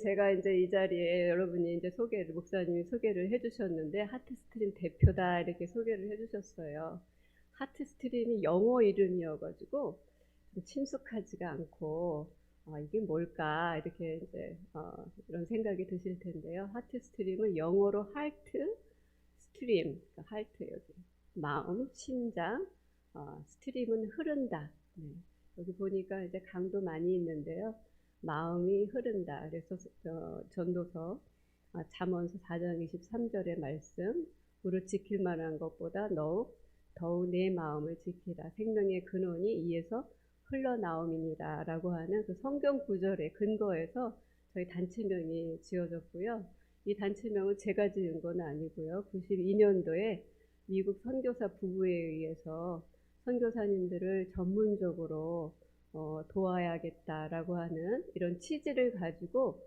제가 이제 이 자리에 여러분이 이제 목사님이 소개를 해주셨는데, 하트스트림 대표다, 이렇게 소개를 해주셨어요. 하트스트림이 영어 이름이어가지고, 좀 친숙하지가 않고, 이게 뭘까, 이렇게 이제, 이런 생각이 드실 텐데요. 하트스트림은 영어로 하트, 스트림, 그러니까 하트, 여기. 마음, 심장, 스트림은 흐른다. 네. 여기 보니까 이제 강도 많이 있는데요. 마음이 흐른다. 그래서 전도서 잠언서 4장 23절의 말씀, 무릇 지킬 만한 것보다 더욱 내 마음을 지키라. 생명의 근원이 이에서 흘러나옴이니라 라고 하는 그 성경 구절에 근거해서 저희 단체명이 지어졌고요. 이 단체명은 제가 지은 건 아니고요. 92년도에 미국 선교사 부부에 의해서 선교사님들을 전문적으로 도와야겠다라고 하는 이런 취지를 가지고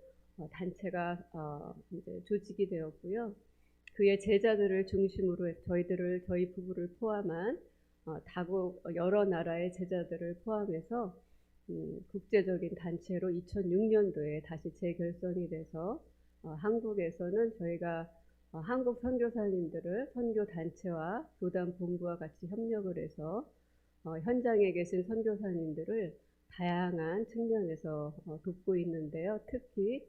단체가 이제 조직이 되었고요. 그의 제자들을 중심으로 저희 부부를 포함한 다국 여러 나라의 제자들을 포함해서 국제적인 단체로 2006년도에 다시 재결성이 돼서 한국에서는 저희가 한국 선교사님들을 선교 단체와 교단 본부와 같이 협력을 해서 현장에 계신 선교사님들을 다양한 측면에서 돕고 있는데요. 특히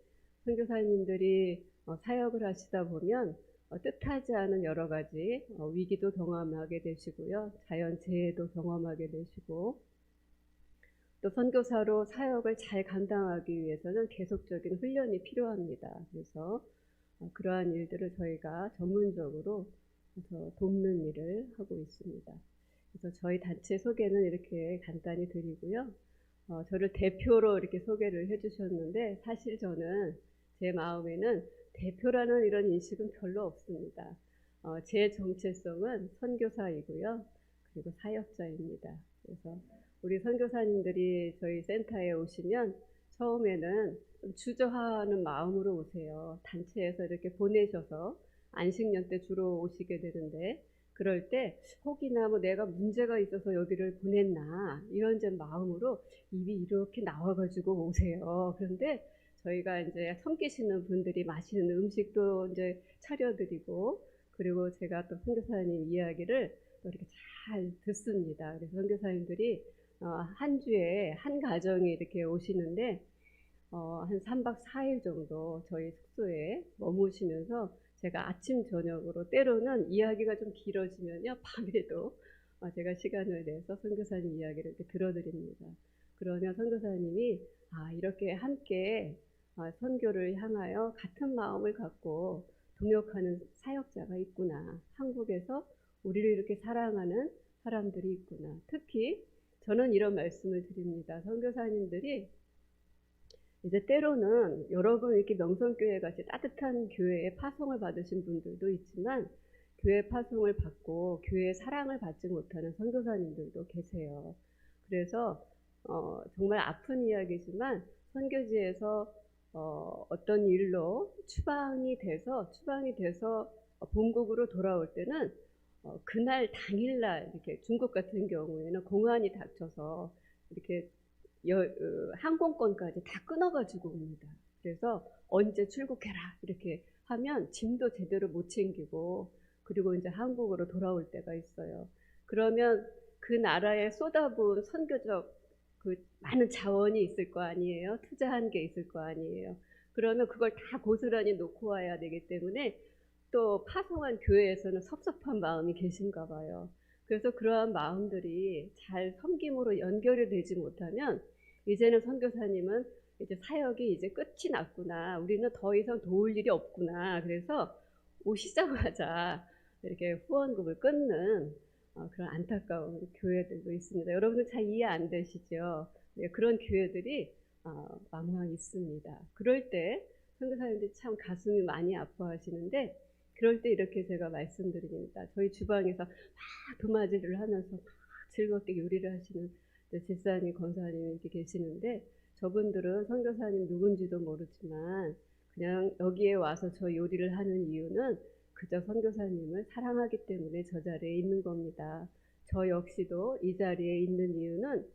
선교사님들이 사역을 하시다 보면 뜻하지 않은 여러 가지 위기도 경험하게 되시고요. 자연재해도 경험하게 되시고, 또 선교사로 사역을 잘 감당하기 위해서는 계속적인 훈련이 필요합니다. 그래서 그러한 일들을 저희가 전문적으로 돕는 일을 하고 있습니다. 그래서 저희 단체 소개는 이렇게 간단히 드리고요. 저를 대표로 이렇게 소개를 해주셨는데, 사실 저는 제 마음에는 대표라는 이런 인식은 별로 없습니다. 제 정체성은 선교사이고요. 그리고 사역자입니다. 그래서 우리 선교사님들이 저희 센터에 오시면 처음에는 좀 주저하는 마음으로 오세요. 단체에서 이렇게 보내셔서 안식년 때 주로 오시게 되는데, 그럴 때 혹이나 뭐 내가 문제가 있어서 여기를 보냈나 이런 제 마음으로 입이 이렇게 나와가지고 오세요. 그런데 저희가 이제 섬기시는 분들이 맛있는 음식도 이제 차려드리고, 그리고 제가 또 선교사님 이야기를 또 이렇게 잘 듣습니다. 그래서 선교사님들이 한 주에 한 가정이 이렇게 오시는데 한 3박 4일 정도 저희 숙소에 머무시면서 제가 아침 저녁으로, 때로는 이야기가 좀 길어지면요 밤에도 제가 시간을 내서 선교사님 이야기를 이렇게 들어드립니다. 그러면 선교사님이 이렇게 함께 선교를 향하여 같은 마음을 갖고 동역하는 사역자가 있구나. 한국에서 우리를 이렇게 사랑하는 사람들이 있구나. 특히 저는 이런 말씀을 드립니다. 선교사님들이 이제 때로는 여러분 이렇게 명성교회 같이 따뜻한 교회에 파송을 받으신 분들도 있지만, 교회 파송을 받고 교회의 사랑을 받지 못하는 선교사님들도 계세요. 그래서 정말 아픈 이야기지만 선교지에서 어떤 일로 추방이 돼서 본국으로 돌아올 때는 그날 당일날 이렇게 중국 같은 경우에는 공안이 닥쳐서 이렇게 항공권까지 다 끊어가지고 옵니다. 그래서 언제 출국해라 이렇게 하면 짐도 제대로 못 챙기고, 그리고 이제 한국으로 돌아올 때가 있어요. 그러면 그 나라에 쏟아부은 선교적 그 많은 자원이 있을 거 아니에요. 투자한 게 있을 거 아니에요. 그러면 그걸 다 고스란히 놓고 와야 되기 때문에 또 파송한 교회에서는 섭섭한 마음이 계신가 봐요. 그래서 그러한 마음들이 잘 섬김으로 연결이 되지 못하면 이제는 선교사님은 이제 사역이 이제 끝이 났구나. 우리는 더 이상 도울 일이 없구나. 그래서 오시자마자 이렇게 후원금을 끊는 그런 안타까운 교회들도 있습니다. 여러분들 잘 이해 안 되시죠? 네, 그런 교회들이 왕왕 있습니다. 그럴 때 선교사님들이 참 가슴이 많이 아파하시는데, 그럴 때 이렇게 제가 말씀드립니다. 저희 주방에서 막 도마질을 하면서 막 즐겁게 요리를 하시는 집사님, 권사님이 이렇게 계시는데, 저분들은 선교사님 누군지도 모르지만 그냥 여기에 와서 저 요리를 하는 이유는 그저 선교사님을 사랑하기 때문에 저 자리에 있는 겁니다. 저 역시도 이 자리에 있는 이유는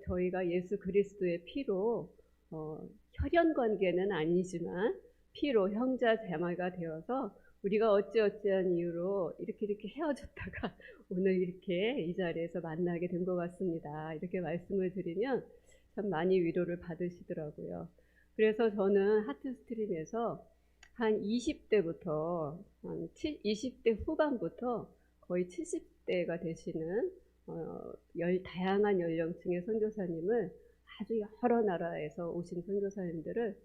저희가 예수 그리스도의 피로 혈연 관계는 아니지만 피로 형제 자매가 되어서 우리가 어찌어찌한 이유로 이렇게 헤어졌다가 오늘 이렇게 이 자리에서 만나게 된 것 같습니다. 이렇게 말씀을 드리면 참 많이 위로를 받으시더라고요. 그래서 저는 하트스트림에서 한 20대부터 한 20대 후반부터 거의 70대가 되시는 다양한 연령층의 선교사님을 아주 여러 나라에서 오신 선교사님들을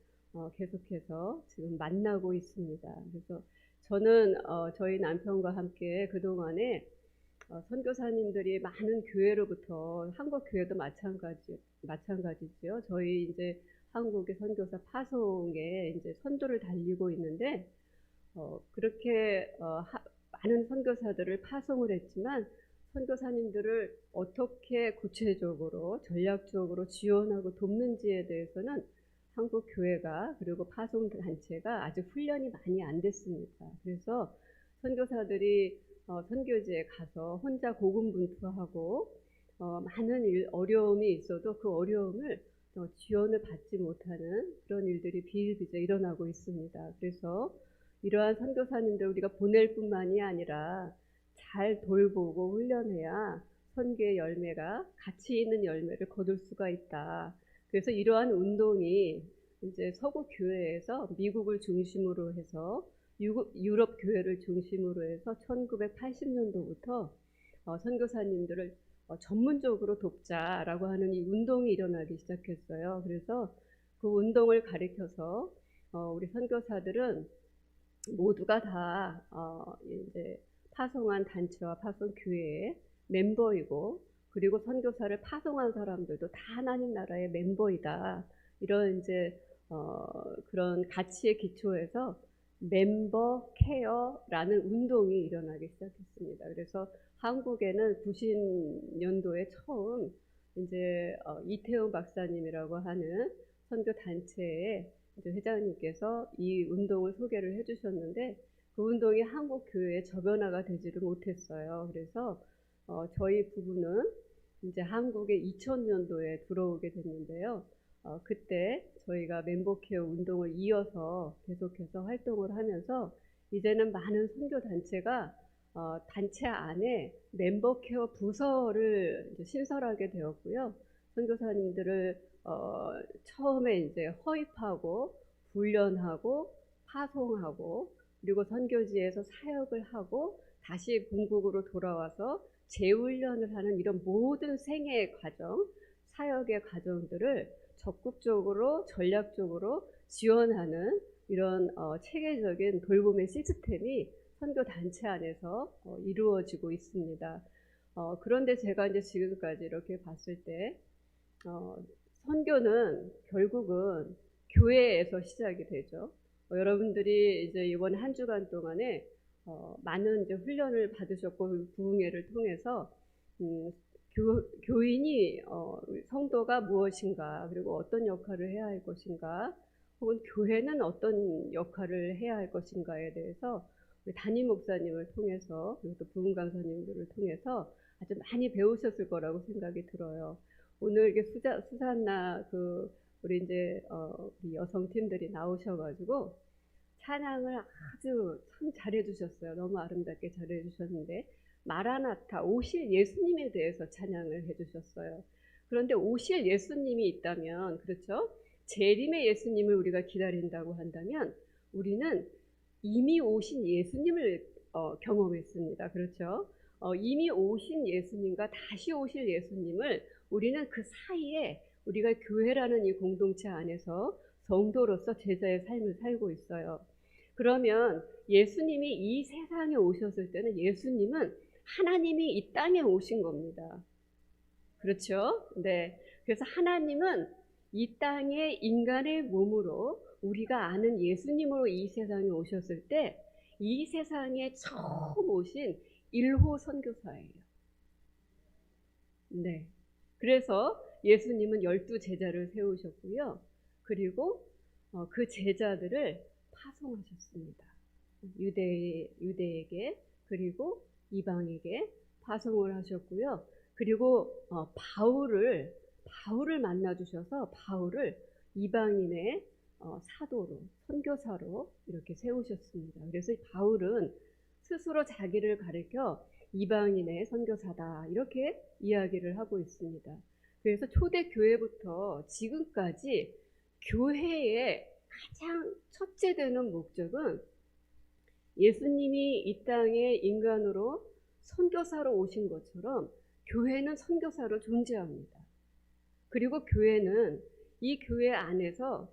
계속해서 지금 만나고 있습니다. 그래서 저는 저희 남편과 함께 그동안에 선교사님들이 많은 교회로부터 한국 교회도 마찬가지죠. 저희 이제 한국의 선교사 파송에 이제 선도를 달리고 있는데 그렇게 많은 선교사들을 파송을 했지만 선교사님들을 어떻게 구체적으로 전략적으로 지원하고 돕는지에 대해서는 한국 교회가 그리고 파송 단체가 아직 훈련이 많이 안 됐습니다. 그래서 선교사들이 선교지에 가서 혼자 고군분투하고 많은 어려움이 있어도 그 어려움을 지원을 받지 못하는 그런 일들이 비일비재 일어나고 있습니다. 그래서 이러한 선교사님들 우리가 보낼 뿐만이 아니라 잘 돌보고 훈련해야 선교의 열매가 가치 있는 열매를 거둘 수가 있다. 그래서 이러한 운동이 이제 서구 교회에서 미국을 중심으로 해서 유럽 교회를 중심으로 해서 1980년도부터 선교사님들을 전문적으로 돕자라고 하는 이 운동이 일어나기 시작했어요. 그래서 그 운동을 가리켜서 우리 선교사들은 모두가 다 이제 파송한 단체와 파송 교회의 멤버이고 그리고 선교사를 파송한 사람들도 다 하나님 나라의 멤버이다. 이런 이제 그런 가치에 기초해서 멤버 케어라는 운동이 일어나기 시작했습니다. 그래서 한국에는 90년도에 처음 이제 이태훈 박사님이라고 하는 선교 단체의 이제 회장님께서 이 운동을 소개를 해주셨는데 그 운동이 한국 교회에 저변화가 되지를 못했어요. 그래서 저희 부부는 이제 한국에 2000년도에 들어오게 됐는데요. 그때 저희가 멤버케어 운동을 이어서 계속해서 활동을 하면서 이제는 많은 선교 단체가 단체 안에 멤버케어 부서를 이제 신설하게 되었고요. 선교사님들을 처음에 이제 허입하고 훈련하고 파송하고 그리고 선교지에서 사역을 하고 다시 본국으로 돌아와서 재훈련을 하는 이런 모든 생애의 과정, 사역의 과정들을 적극적으로 전략적으로 지원하는 이런 체계적인 돌봄의 시스템이 선교 단체 안에서 이루어지고 있습니다. 그런데 제가 이제 지금까지 이렇게 봤을 때 선교는 결국은 교회에서 시작이 되죠. 여러분들이 이제 이번 한 주간 동안에 많은 이제 훈련을 받으셨고 부흥회를 통해서 교인이 성도가 무엇인가 그리고 어떤 역할을 해야 할 것인가 혹은 교회는 어떤 역할을 해야 할 것인가에 대해서 우리 담임 목사님을 통해서 그리고 또 부흥 강사님들을 통해서 아주 많이 배우셨을 거라고 생각이 들어요. 오늘 이게 수산나 우리 이제 우리 여성 팀들이 나오셔가지고 찬양을 아주 참 잘해주셨어요. 너무 아름답게 잘해주셨는데 마라나타 오실 예수님에 대해서 찬양을 해주셨어요. 그런데 오실 예수님이 있다면 그렇죠? 재림의 예수님을 우리가 기다린다고 한다면 우리는 이미 오신 예수님을 경험했습니다. 그렇죠? 이미 오신 예수님과 다시 오실 예수님을 우리는 그 사이에 우리가 교회라는 이 공동체 안에서 성도로서 제자의 삶을 살고 있어요. 그러면 예수님이 이 세상에 오셨을 때는 예수님은 하나님이 이 땅에 오신 겁니다. 그렇죠? 네. 그래서 하나님은 이 땅에 인간의 몸으로 우리가 아는 예수님으로 이 세상에 오셨을 때 이 세상에 처음 오신 1호 선교사예요. 네. 그래서 예수님은 12제자를 세우셨고요. 그리고 그 제자들을 파송하셨습니다. 유대에게 그리고 이방에게 파송을 하셨고요. 그리고 바울을 만나 주셔서 바울을 이방인의 사도로, 선교사로 이렇게 세우셨습니다. 그래서 바울은 스스로 자기를 가리켜 이방인의 선교사다 이렇게 이야기를 하고 있습니다. 그래서 초대 교회부터 지금까지 교회의 가장 첫째 되는 목적은 예수님이 이 땅에 인간으로 선교사로 오신 것처럼 교회는 선교사로 존재합니다. 그리고 교회는 이 교회 안에서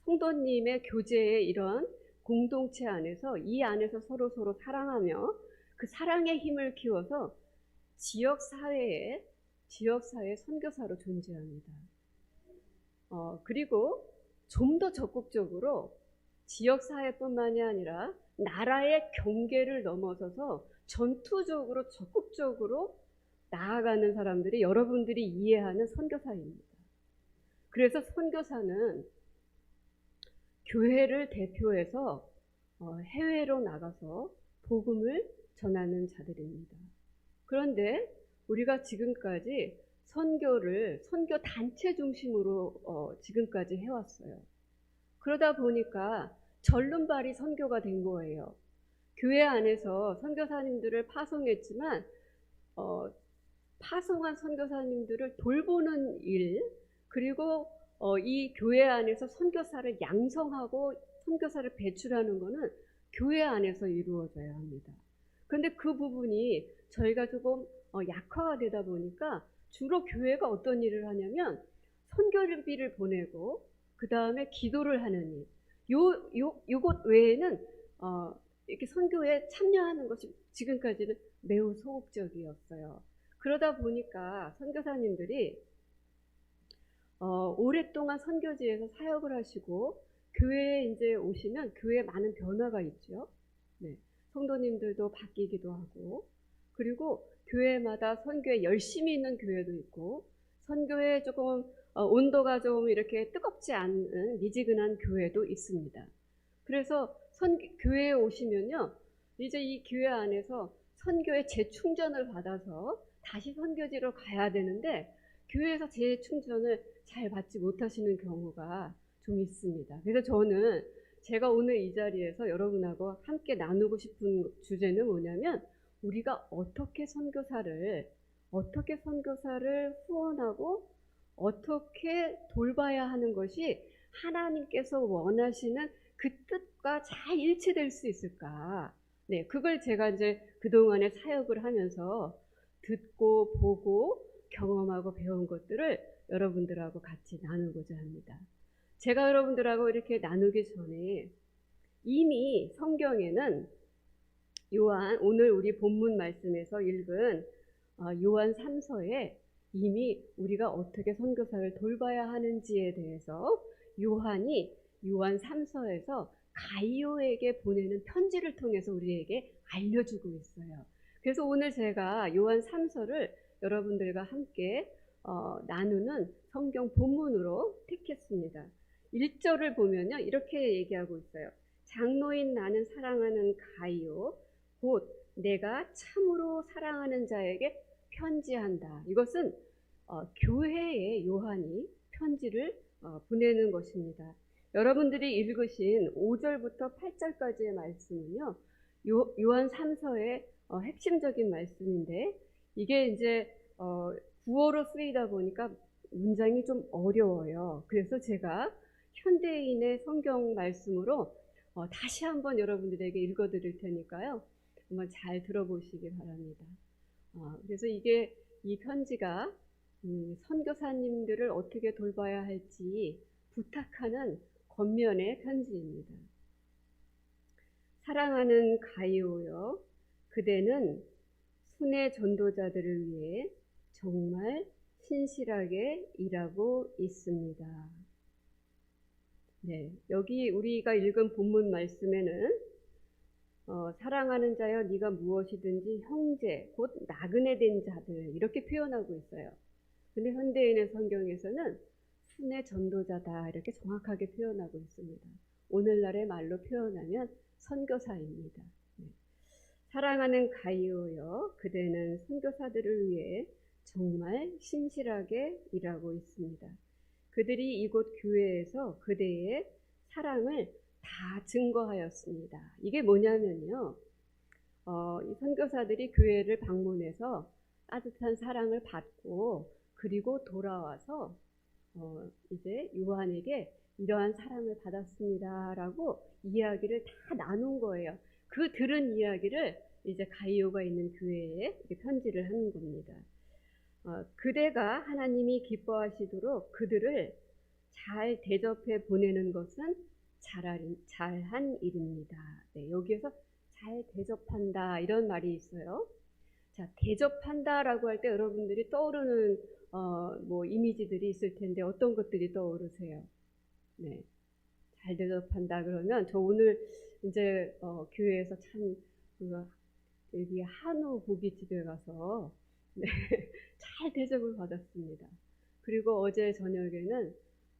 성도님의 교제의 이런 공동체 안에서 이 안에서 서로 사랑하며 그 사랑의 힘을 키워서 지역사회의 선교사로 존재합니다. 그리고 좀 더 적극적으로 지역사회뿐만이 아니라 나라의 경계를 넘어서서 전투적으로 적극적으로 나아가는 사람들이 여러분들이 이해하는 선교사입니다. 그래서 선교사는 교회를 대표해서 해외로 나가서 복음을 전하는 자들입니다. 그런데 우리가 지금까지 선교 단체 중심으로 지금까지 해왔어요. 그러다 보니까 절름발이 선교가 된 거예요. 교회 안에서 선교사님들을 파송했지만 파송한 선교사님들을 돌보는 일, 그리고 이 교회 안에서 선교사를 양성하고 선교사를 배출하는 것은 교회 안에서 이루어져야 합니다. 그런데 그 부분이 저희가 조금 약화가 되다 보니까 주로 교회가 어떤 일을 하냐면 선교비를 보내고 그 다음에 기도를 하는 일, 요것 외에는 이렇게 선교에 참여하는 것이 지금까지는 매우 소극적이었어요. 그러다 보니까 선교사님들이 오랫동안 선교지에서 사역을 하시고 교회에 이제 오시면 교회에 많은 변화가 있죠. 네, 성도님들도 바뀌기도 하고, 그리고 교회마다 선교에 열심히 있는 교회도 있고, 선교에 조금 온도가 좀 이렇게 뜨겁지 않은 미지근한 교회도 있습니다. 그래서 교회에 오시면요, 이제 이 교회 안에서 선교의 재충전을 받아서 다시 선교지로 가야 되는데 교회에서 재충전을 잘 받지 못하시는 경우가 좀 있습니다. 그래서 저는 제가 오늘 이 자리에서 여러분하고 함께 나누고 싶은 주제는 뭐냐면, 우리가 어떻게 선교사를 후원하고 어떻게 돌봐야 하는 것이 하나님께서 원하시는 그 뜻과 잘 일치될 수 있을까? 네, 그걸 제가 이제 그동안에 사역을 하면서 듣고 보고 경험하고 배운 것들을 여러분들하고 같이 나누고자 합니다. 제가 여러분들하고 이렇게 나누기 전에 이미 성경에는 오늘 우리 본문 말씀에서 읽은 요한 3서에 이미 우리가 어떻게 선교사를 돌봐야 하는지에 대해서 요한이 요한 3서에서 가이오에게 보내는 편지를 통해서 우리에게 알려주고 있어요. 그래서 오늘 제가 요한 3서를 여러분들과 함께 나누는 성경 본문으로 택했습니다. 1절을 보면요, 이렇게 얘기하고 있어요. 장로인 나는 사랑하는 가이오, 곧 내가 참으로 사랑하는 자에게 편지한다. 이것은 교회에 요한이 편지를 보내는 것입니다. 여러분들이 읽으신 5절부터 8절까지의 말씀은요, 요한 3서의 핵심적인 말씀인데, 이게 이제 구어로 쓰이다 보니까 문장이 좀 어려워요. 그래서 제가 현대인의 성경 말씀으로 다시 한번 여러분들에게 읽어드릴 테니까요, 한번 잘 들어보시기 바랍니다. 그래서 이 편지가 선교사님들을 어떻게 돌봐야 할지 부탁하는 권면의 편지입니다. 사랑하는 가이오여, 그대는 순회 전도자들을 위해 정말 신실하게 일하고 있습니다. 네, 여기 우리가 읽은 본문 말씀에는 사랑하는 자여, 네가 무엇이든지 형제, 곧 나그네 된 자들, 이렇게 표현하고 있어요. 근데 현대인의 성경에서는 순회 전도자다, 이렇게 정확하게 표현하고 있습니다. 오늘날의 말로 표현하면 선교사입니다. 네. 사랑하는 가이오여, 그대는 선교사들을 위해 정말 신실하게 일하고 있습니다. 그들이 이곳 교회에서 그대의 사랑을 다 증거하였습니다. 이게 뭐냐면요. 이 선교사들이 교회를 방문해서 따뜻한 사랑을 받고 그리고 돌아와서 이제 요한에게 이러한 사랑을 받았습니다라고 이야기를 다 나눈 거예요. 그 들은 이야기를 이제 가이오가 있는 교회에 편지를 하는 겁니다. 그대가 하나님이 기뻐하시도록 그들을 잘 대접해 보내는 것은 잘한 일입니다. 네, 여기에서 잘 대접한다 이런 말이 있어요. 자, 대접한다라고 할 때 여러분들이 떠오르는 뭐 이미지들이 있을 텐데 어떤 것들이 떠오르세요? 네, 잘 대접한다 그러면 저 오늘 이제 교회에서 참 여기 한우 고깃집에 가서 네, 잘 대접을 받았습니다. 그리고 어제 저녁에는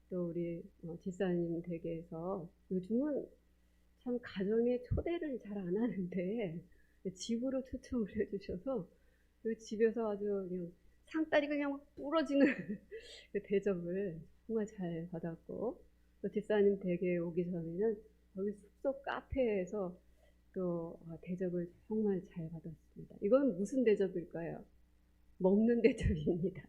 또 우리 집사님 댁에서 요즘은 참 가정에 초대를 잘 안 하는데 집으로 초청을 해주셔서 그 집에서 아주 그냥 상다리가 그냥 부러지는 그 대접을 정말 잘 받았고, 또 집사님 댁에 오기 전에는 거기 숙소 카페에서 또 대접을 정말 잘 받았습니다. 이건 무슨 대접일까요? 먹는 대접입니다.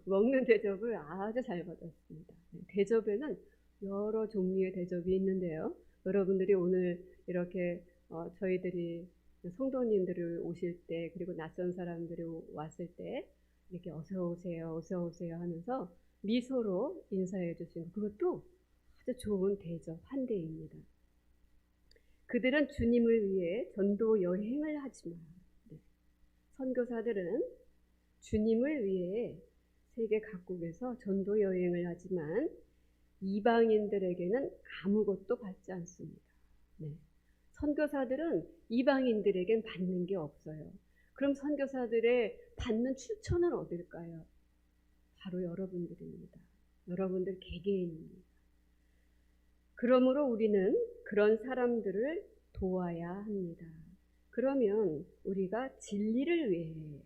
먹는 대접을 아주 잘 받았습니다. 대접에는 여러 종류의 대접이 있는데요. 여러분들이 오늘 이렇게 저희들이 성도님들을 오실 때, 그리고 낯선 사람들이 왔을 때 이렇게 어서 오세요, 어서 오세요 하면서 미소로 인사해 주신 그것도 아주 좋은 대접, 환대입니다. 그들은 주님을 위해 전도 여행을 하지만, 선교사들은 주님을 위해 세계 각국에서 전도 여행을 하지만 이방인들에게는 아무것도 받지 않습니다. 네. 선교사들은 이방인들에겐 받는 게 없어요. 그럼 선교사들의 받는 출처는 어딜까요? 바로 여러분들입니다. 여러분들 개개인입니다. 그러므로 우리는 그런 사람들을 도와야 합니다. 그러면 우리가 진리를 위해,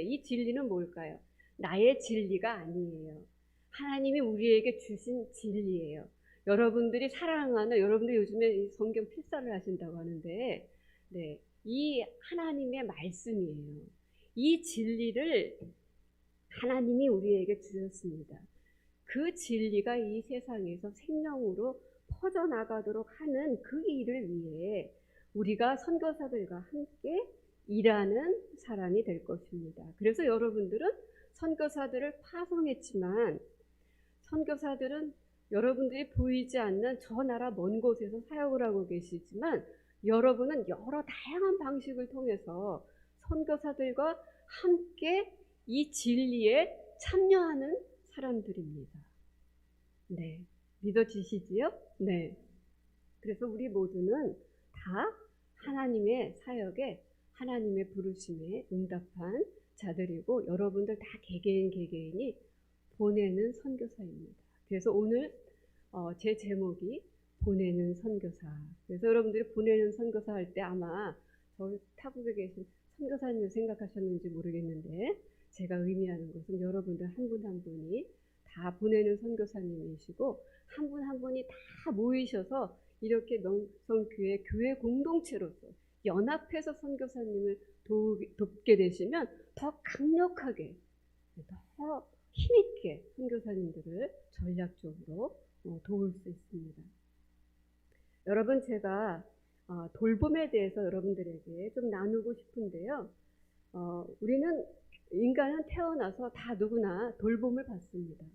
이 진리는 뭘까요? 나의 진리가 아니에요. 하나님이 우리에게 주신 진리예요. 여러분들이 사랑하는, 여러분들 요즘에 성경 필사를 하신다고 하는데, 네, 이 하나님의 말씀이에요. 이 진리를 하나님이 우리에게 주셨습니다. 그 진리가 이 세상에서 생명으로 퍼져나가도록 하는 그 일을 위해 우리가 선교사들과 함께 일하는 사람이 될 것입니다. 그래서 여러분들은 선교사들을 파송했지만, 선교사들은 여러분들이 보이지 않는 저 나라 먼 곳에서 사역을 하고 계시지만, 여러분은 여러 다양한 방식을 통해서 선교사들과 함께 이 진리에 참여하는 사람들입니다. 네, 믿어지시지요? 네. 그래서 우리 모두는 다 하나님의 사역에, 하나님의 부르심에 응답한 자들이고, 여러분들 다 개개인이 보내는 선교사입니다. 그래서 오늘 제 제목이 보내는 선교사. 그래서 여러분들이 보내는 선교사 할 때 아마 저 타국에 계신 선교사님을 생각하셨는지 모르겠는데, 제가 의미하는 것은 여러분들 한 분 한 분이 다 보내는 선교사님이시고, 한 분 한 분이 다 모이셔서 이렇게 명성교회 교회 공동체로서 연합해서 선교사님을 돕게 되시면 더 강력하게, 더 힘있게 선교사님들을 전략적으로 도울 수 있습니다. 여러분, 제가 돌봄에 대해서 여러분들에게 좀 나누고 싶은데요. 우리는, 인간은 태어나서 다 누구나 돌봄을 받습니다.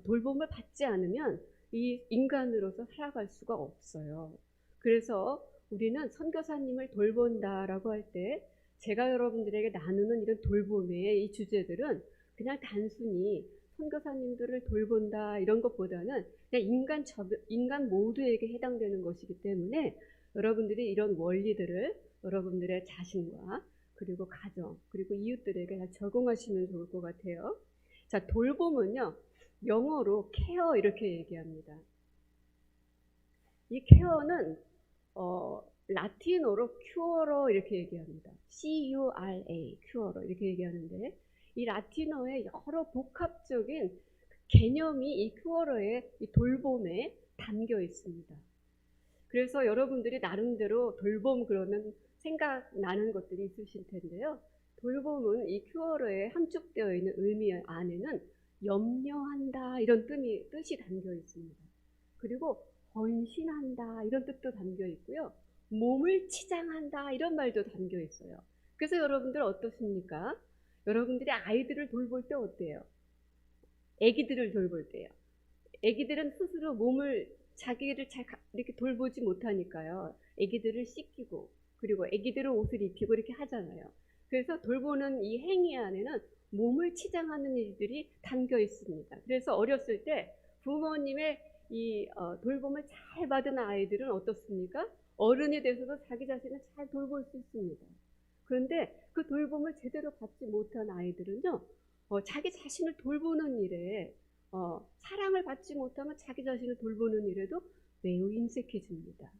돌봄을 받지 않으면 이 인간으로서 살아갈 수가 없어요. 그래서 우리는 선교사님을 돌본다라고 할 때 제가 여러분들에게 나누는 이런 돌봄의 이 주제들은 그냥 단순히 선교사님들을 돌본다 이런 것보다는 그냥 인간 모두에게 해당되는 것이기 때문에 여러분들이 이런 원리들을 여러분들의 자신과 그리고 가정 그리고 이웃들에게 다 적용하시면 좋을 것 같아요. 자, 돌봄은요, 영어로 케어 이렇게 얘기합니다. 이 케어는 라틴어로 큐어러 이렇게 얘기합니다. C-U-R-A, 큐어러 이렇게 얘기하는데, 이 라틴어의 여러 복합적인 개념이 이 큐어러의 이 돌봄에 담겨 있습니다. 그래서 여러분들이 나름대로 돌봄 그러면 생각나는 것들이 있으실 텐데요. 돌봄은 이 큐어러에 함축되어 있는 의미 안에는 염려한다 이런 뜻이 담겨 있습니다. 그리고 헌신한다 이런 뜻도 담겨 있고요. 몸을 치장한다 이런 말도 담겨 있어요. 그래서 여러분들 어떻습니까? 여러분들이 아이들을 돌볼 때 어때요? 아기들을 돌볼 때요. 아기들은 스스로 몸을 자기를 잘 이렇게 돌보지 못하니까요. 아기들을 씻기고 그리고 아기들은 옷을 입히고 이렇게 하잖아요. 그래서 돌보는 이 행위 안에는 몸을 치장하는 일들이 담겨 있습니다. 그래서 어렸을 때 부모님의 이 돌봄을 잘 받은 아이들은 어떻습니까? 어른이 돼서도 자기 자신을 잘 돌볼 수 있습니다. 그런데 그 돌봄을 제대로 받지 못한 아이들은요, 자기 자신을 돌보는 일에 사랑을 받지 못하면 자기 자신을 돌보는 일에도 매우 인색해집니다.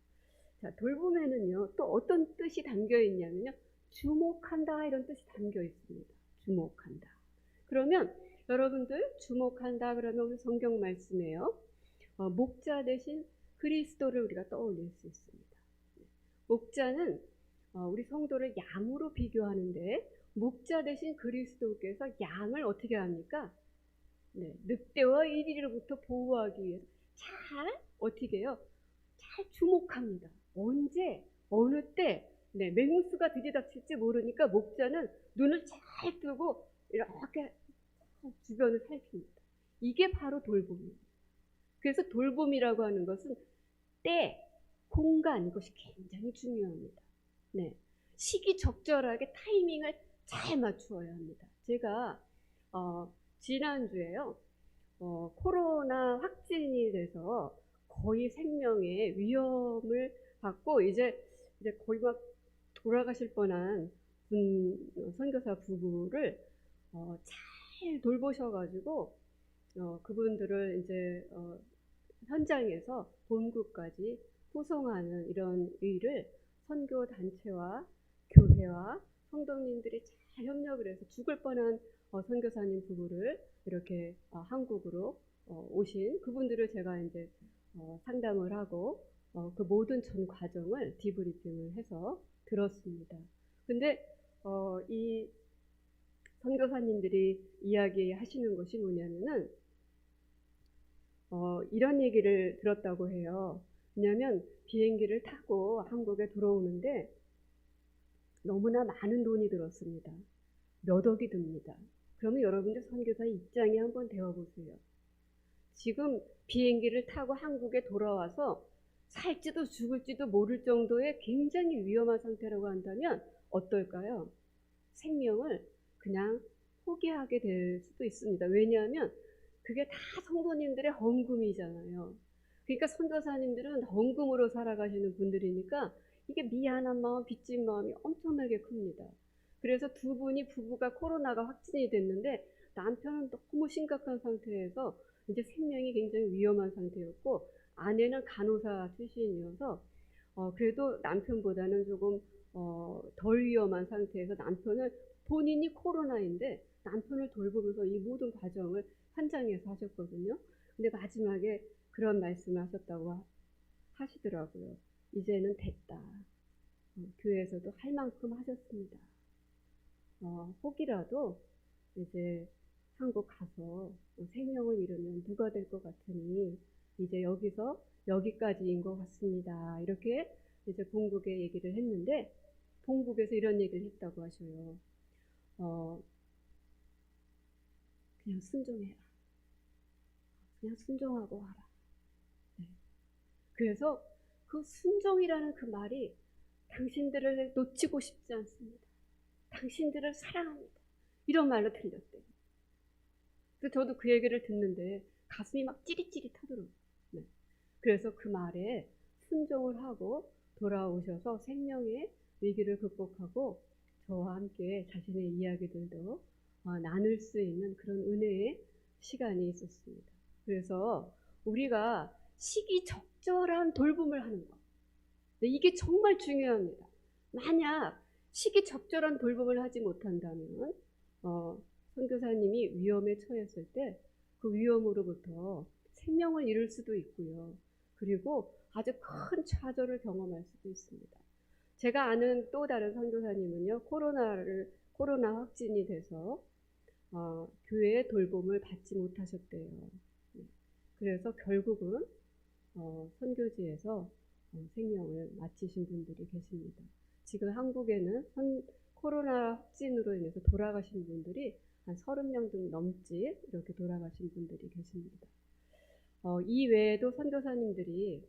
자, 돌봄에는요, 또 어떤 뜻이 담겨 있냐면요, 주목한다 이런 뜻이 담겨 있습니다. 주목한다. 그러면 여러분들 주목한다 그러면 우리 성경 말씀에요. 목자 대신 그리스도를 우리가 떠올릴 수 있습니다. 목자는 우리 성도를 양으로 비교하는데 목자 대신 그리스도께서 양을 어떻게 합니까? 네, 늑대와 이리로부터 보호하기 위해서 잘 어떻게 해요? 잘 주목합니다. 언제 어느 때 맹수가 들이닥칠지 모르니까 목자는 눈을 잘 뜨고 이렇게 주변을 살핍니다. 이게 바로 돌봄입니다. 그래서 돌봄이라고 하는 것은 때, 공간 이것이 굉장히 중요합니다. 네, 시기적절하게 타이밍을 잘 맞추어야 합니다. 제가 지난주에요. 코로나 확진이 돼서 거의 생명의 위험을 받고 이제 거의 막 돌아가실 뻔한 선교사 부부를 잘 돌보셔가지고 그분들을 이제 현장에서 본국까지 후송하는 이런 일을 선교 단체와 교회와 성도님들이 잘 협력을 해서 죽을 뻔한 선교사님 부부를 이렇게 한국으로 오신 그분들을 제가 이제 상담을 하고 그 모든 전 과정을 디브리핑을 해서 들었습니다. 근데 이 선교사님들이 이야기하시는 것이 뭐냐면은 이런 얘기를 들었다고 해요. 왜냐하면 비행기를 타고 한국에 들어오는데 너무나 많은 돈이 들었습니다. 몇 억이 듭니다. 그러면 여러분들 선교사의 입장에 한번 되어보세요. 지금 비행기를 타고 한국에 돌아와서 살지도 죽을지도 모를 정도의 굉장히 위험한 상태라고 한다면 어떨까요? 생명을 그냥 포기하게 될 수도 있습니다. 왜냐하면 그게 다 성도님들의 헌금이잖아요. 그러니까 선교사님들은 헌금으로 살아가시는 분들이니까 이게 미안한 마음, 빚진 마음이 엄청나게 큽니다. 그래서 두 분이 부부가 코로나가 확진이 됐는데 남편은 너무 심각한 상태에서 이제 생명이 굉장히 위험한 상태였고 아내는 간호사 출신이어서 그래도 남편보다는 조금 덜 위험한 상태에서 남편을 본인이 코로나인데 남편을 돌보면서 이 모든 과정을 현장에서 하셨거든요. 근데 마지막에 그런 말씀을 하셨다고 하시더라고요. 이제는 됐다. 교회에서도 할 만큼 하셨습니다. 혹이라도 이제 한국 가서 생명을 잃으면 누가 될 것 같으니 이제 여기서 여기까지인 것 같습니다. 이렇게 이제 본국에 얘기를 했는데 본국에서 이런 얘기를 했다고 하셔요. 그냥 순종해라. 그냥 순종하고 와라. 네. 그래서 그 순종이라는 그 말이 당신들을 놓치고 싶지 않습니다. 당신들을 사랑합니다. 이런 말로 들렸대요. 그래서 저도 그 얘기를 듣는데 가슴이 막 찌릿찌릿하더라고요. 네. 그래서 그 말에 순종을 하고 돌아오셔서 생명의 위기를 극복하고 저와 함께 자신의 이야기들도 나눌 수 있는 그런 은혜의 시간이 있었습니다. 그래서 우리가 시기적절한 돌봄을 하는 것. 네, 이게 정말 중요합니다. 만약 시기적절한 돌봄을 하지 못한다면 선교사님이 위험에 처했을 때 그 위험으로부터 생명을 잃을 수도 있고요. 그리고 아주 큰 좌절을 경험할 수도 있습니다. 제가 아는 또 다른 선교사님은요, 코로나 확진이 돼서 교회의 돌봄을 받지 못하셨대요. 그래서 결국은 선교지에서 생명을 마치신 분들이 계십니다. 지금 한국에는 코로나 확진으로 인해서 돌아가신 분들이 한 30명 좀 넘지 이렇게 돌아가신 분들이 계십니다. 이 외에도 선교사님들이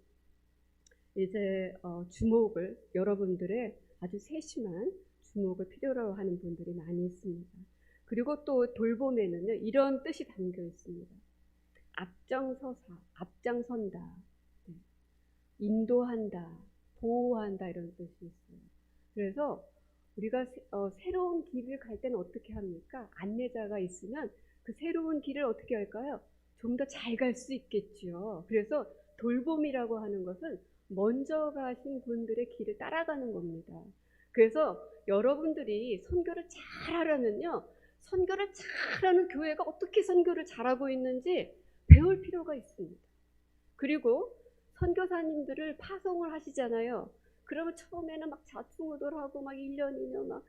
이제 주목을, 여러분들의 아주 세심한 주목을 필요로 하는 분들이 많이 있습니다. 그리고 또 돌봄에는요, 이런 뜻이 담겨 있습니다. 앞장선다, 인도한다, 보호한다, 이런 뜻이 있어요. 그래서 우리가 새로운 길을 갈 때는 어떻게 합니까? 안내자가 있으면 그 새로운 길을 어떻게 할까요? 좀 더 잘 갈 수 있겠죠. 그래서 돌봄이라고 하는 것은 먼저 가신 분들의 길을 따라가는 겁니다. 그래서 여러분들이 선교를 잘하려면요, 선교를 잘하는 교회가 어떻게 선교를 잘하고 있는지 배울 필요가 있습니다. 그리고 선교사님들을 파송을 하시잖아요. 그러면 처음에는 막 좌충우돌하고 막 1년, 2년 막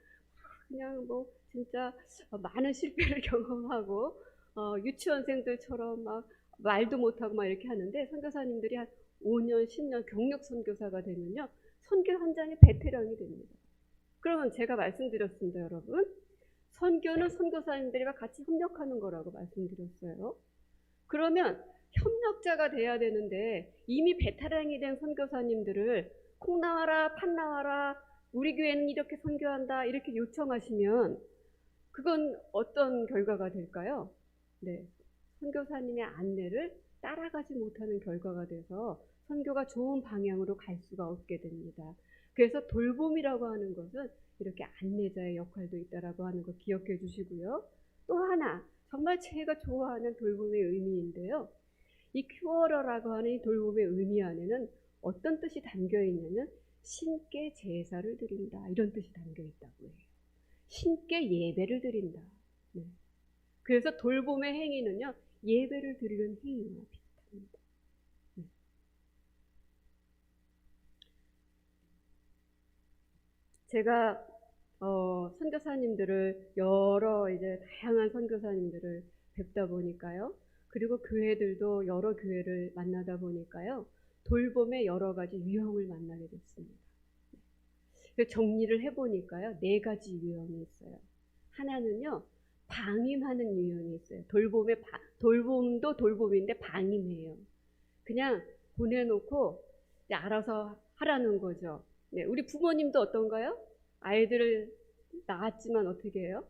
그냥 뭐 진짜 많은 실패를 경험하고 유치원생들처럼 막 말도 못하고 막 이렇게 하는데, 선교사님들이 한 5년, 10년 경력 선교사가 되면요, 선교 현장의 베테랑이 됩니다. 그러면 제가 말씀드렸습니다, 여러분. 선교는 선교사님들과 같이 협력하는 거라고 말씀드렸어요. 그러면 협력자가 돼야 되는데 이미 베테랑이 된 선교사님들을 콩 나와라, 팥 나와라, 우리 교회는 이렇게 선교한다, 이렇게 요청하시면 그건 어떤 결과가 될까요? 네, 선교사님의 안내를 따라가지 못하는 결과가 돼서 선교가 좋은 방향으로 갈 수가 없게 됩니다. 그래서 돌봄이라고 하는 것은 이렇게 안내자의 역할도 있다라고 하는 거 기억해 주시고요. 또 하나, 정말 제가 좋아하는 돌봄의 의미인데요. 이 큐어러라고 하는 이 돌봄의 의미 안에는 어떤 뜻이 담겨 있냐면 신께 제사를 드린다, 이런 뜻이 담겨 있다고 해요. 신께 예배를 드린다. 네. 그래서 돌봄의 행위는요, 예배를 드리는 행위와 비슷합니다. 네. 제가 선교사님들을 여러 이제 다양한 선교사님들을 뵙다 보니까요. 그리고 교회들도 여러 교회를 만나다 보니까요. 돌봄의 여러 가지 유형을 만나게 됐습니다. 정리를 해보니까요, 4가지 유형이 있어요. 하나는요, 방임하는 유형이 있어요. 돌봄도 돌봄인데 방임해요. 그냥 보내놓고 알아서 하라는 거죠. 네, 우리 부모님도 어떤가요? 아이들을 낳았지만 어떻게 해요?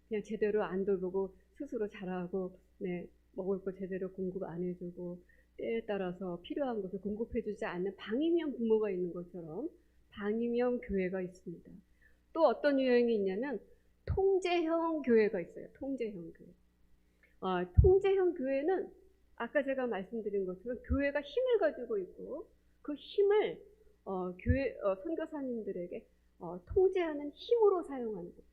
그냥 제대로 안 돌보고 스스로 자라고, 네, 먹을 거 제대로 공급 안 해주고 때에 따라서 필요한 것을 공급해주지 않는 방임형 부모가 있는 것처럼 방임형 교회가 있습니다. 또 어떤 유형이 있냐면 통제형 교회가 있어요. 통제형 교회. 통제형 교회는 아까 제가 말씀드린 것처럼 교회가 힘을 가지고 있고 그 힘을 선교사님들에게 통제하는 힘으로 사용하는 겁니다.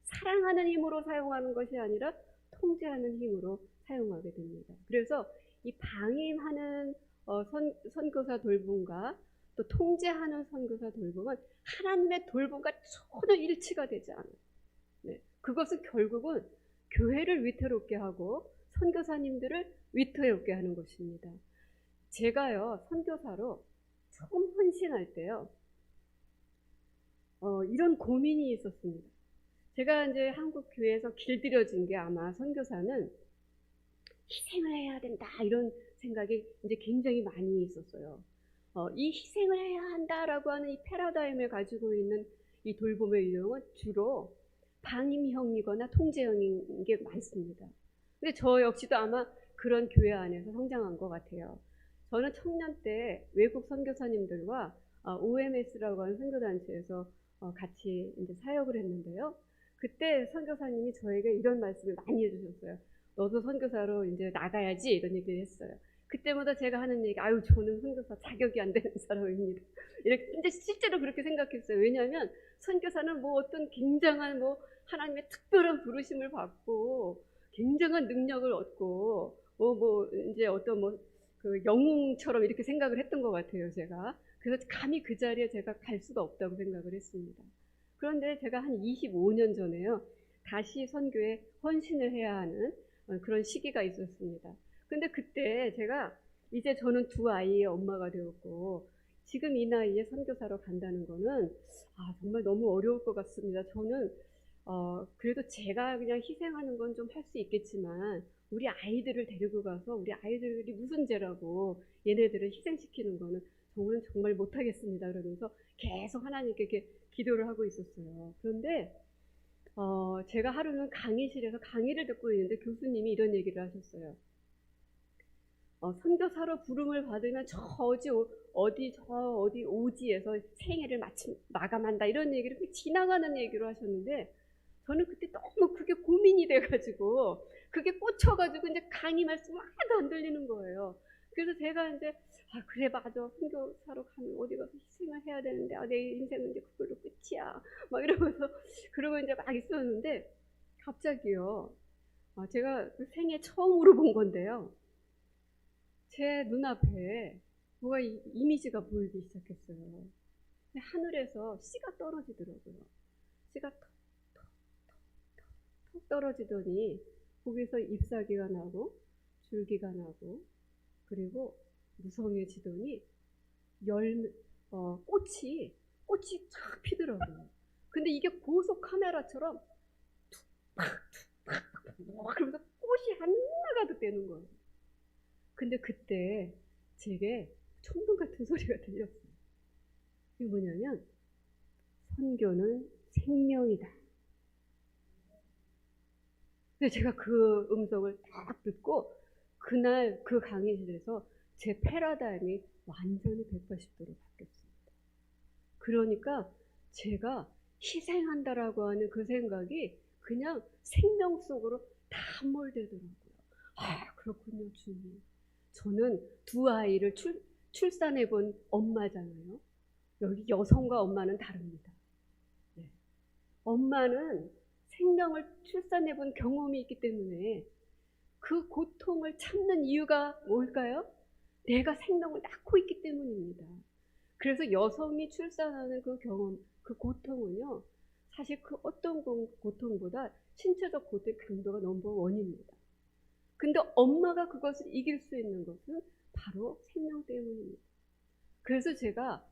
사랑하는 힘으로 사용하는 것이 아니라 통제하는 힘으로 사용하게 됩니다. 그래서 이 방임하는 선교사 돌봄과 또 통제하는 선교사 돌봄은 하나님의 돌봄과 전혀 일치가 되지 않아요. 네, 그것은 결국은 교회를 위태롭게 하고 선교사님들을 위태롭게 하는 것입니다. 제가요, 선교사로 처음 헌신할 때요, 이런 고민이 있었습니다. 제가 이제 한국 교회에서 길들여진 게 아마 선교사는 희생을 해야 된다, 이런 생각이 이제 굉장히 많이 있었어요. 이 희생을 해야 한다라고 하는 이 패러다임을 가지고 있는 이 돌봄의 유형은 주로 방임형이거나 통제형인 게 많습니다. 근데 저 역시도 아마 그런 교회 안에서 성장한 것 같아요. 저는 청년 때 외국 선교사님들과 OMS라고 하는 선교단체에서 같이 이제 사역을 했는데요. 그때 선교사님이 저에게 이런 말씀을 많이 해주셨어요. 너도 선교사로 이제 나가야지, 이런 얘기를 했어요. 그때마다 제가 하는 얘기, 아유, 저는 선교사 자격이 안 되는 사람입니다. 이렇게, 근데 실제로 그렇게 생각했어요. 왜냐하면 선교사는 뭐 어떤 굉장한 뭐 하나님의 특별한 부르심을 받고 굉장한 능력을 얻고 이제 어떤 그 영웅처럼 이렇게 생각을 했던 것 같아요, 제가. 그래서 감히 그 자리에 제가 갈 수가 없다고 생각을 했습니다. 그런데 제가 한 25년 전에요, 다시 선교에 헌신을 해야 하는 그런 시기가 있었습니다. 근데 그때 제가 이제 저는 두 아이의 엄마가 되었고, 지금 이 나이에 선교사로 간다는 거는 정말 너무 어려울 것 같습니다. 저는 그래도 제가 그냥 희생하는 건 좀 할 수 있겠지만 우리 아이들을 데리고 가서 우리 아이들이 무슨 죄라고 얘네들을 희생시키는 거는 저는 정말 못하겠습니다. 그러면서 계속 하나님께 이렇게 기도를 하고 있었어요. 그런데 제가 하루는 강의실에서 강의를 듣고 있는데 교수님이 이런 얘기를 하셨어요. 선교사로 부름을 받으면 저 어디 오지에서 생애를 마침 마감한다, 이런 얘기를 지나가는 얘기로 하셨는데, 저는 그때 너무 그게 고민이 돼가지고 그게 꽂혀가지고 이제 강의 말씀 하나도 안 들리는 거예요. 그래서 제가 이제 그래 맞아, 선교사로 가면 어디 가서 희생을 해야 되는데 내 인생은 이제 그걸로 끝이야 막 이러면서 그러고 이제 막 있었는데, 갑자기요, 제가 그 생애 처음으로 본 건데요, 제 눈앞에 뭐가 이미지가 보이기 시작했어요. 근데 하늘에서 씨가 떨어지더라고요. 씨가 톡 떨어지더니 거기서 잎사귀가 나고 줄기가 나고 그리고 무성해지더니 꽃이 쫙 피더라고요. 근데 이게 고속 카메라처럼 툭팍 그러면서 꽃이 하나가득 되는 거예요. 근데 그때 제게 천둥 같은 소리가 들렸어요. 이게 뭐냐면 선교는 생명이다. 근데 제가 그 음성을 딱 듣고 그날 그 강의실에서 제 패러다임이 완전히 180도로 바뀌었습니다. 그러니까 제가 희생한다라고 하는 그 생각이 그냥 생명 속으로 다 몰되더라고요. 그렇군요, 주님. 저는 두 아이를 출산해 본 엄마잖아요. 여기 여성과 엄마는 다릅니다. 네. 엄마는 생명을 출산해 본 경험이 있기 때문에 그 고통을 참는 이유가 뭘까요? 내가 생명을 낳고 있기 때문입니다. 그래서 여성이 출산하는 그 경험, 그 고통은요, 사실 그 어떤 고통보다 신체적 고통의 강도가 넘버원입니다. 근데 엄마가 그것을 이길 수 있는 것은 바로 생명 때문입니다. 그래서 제가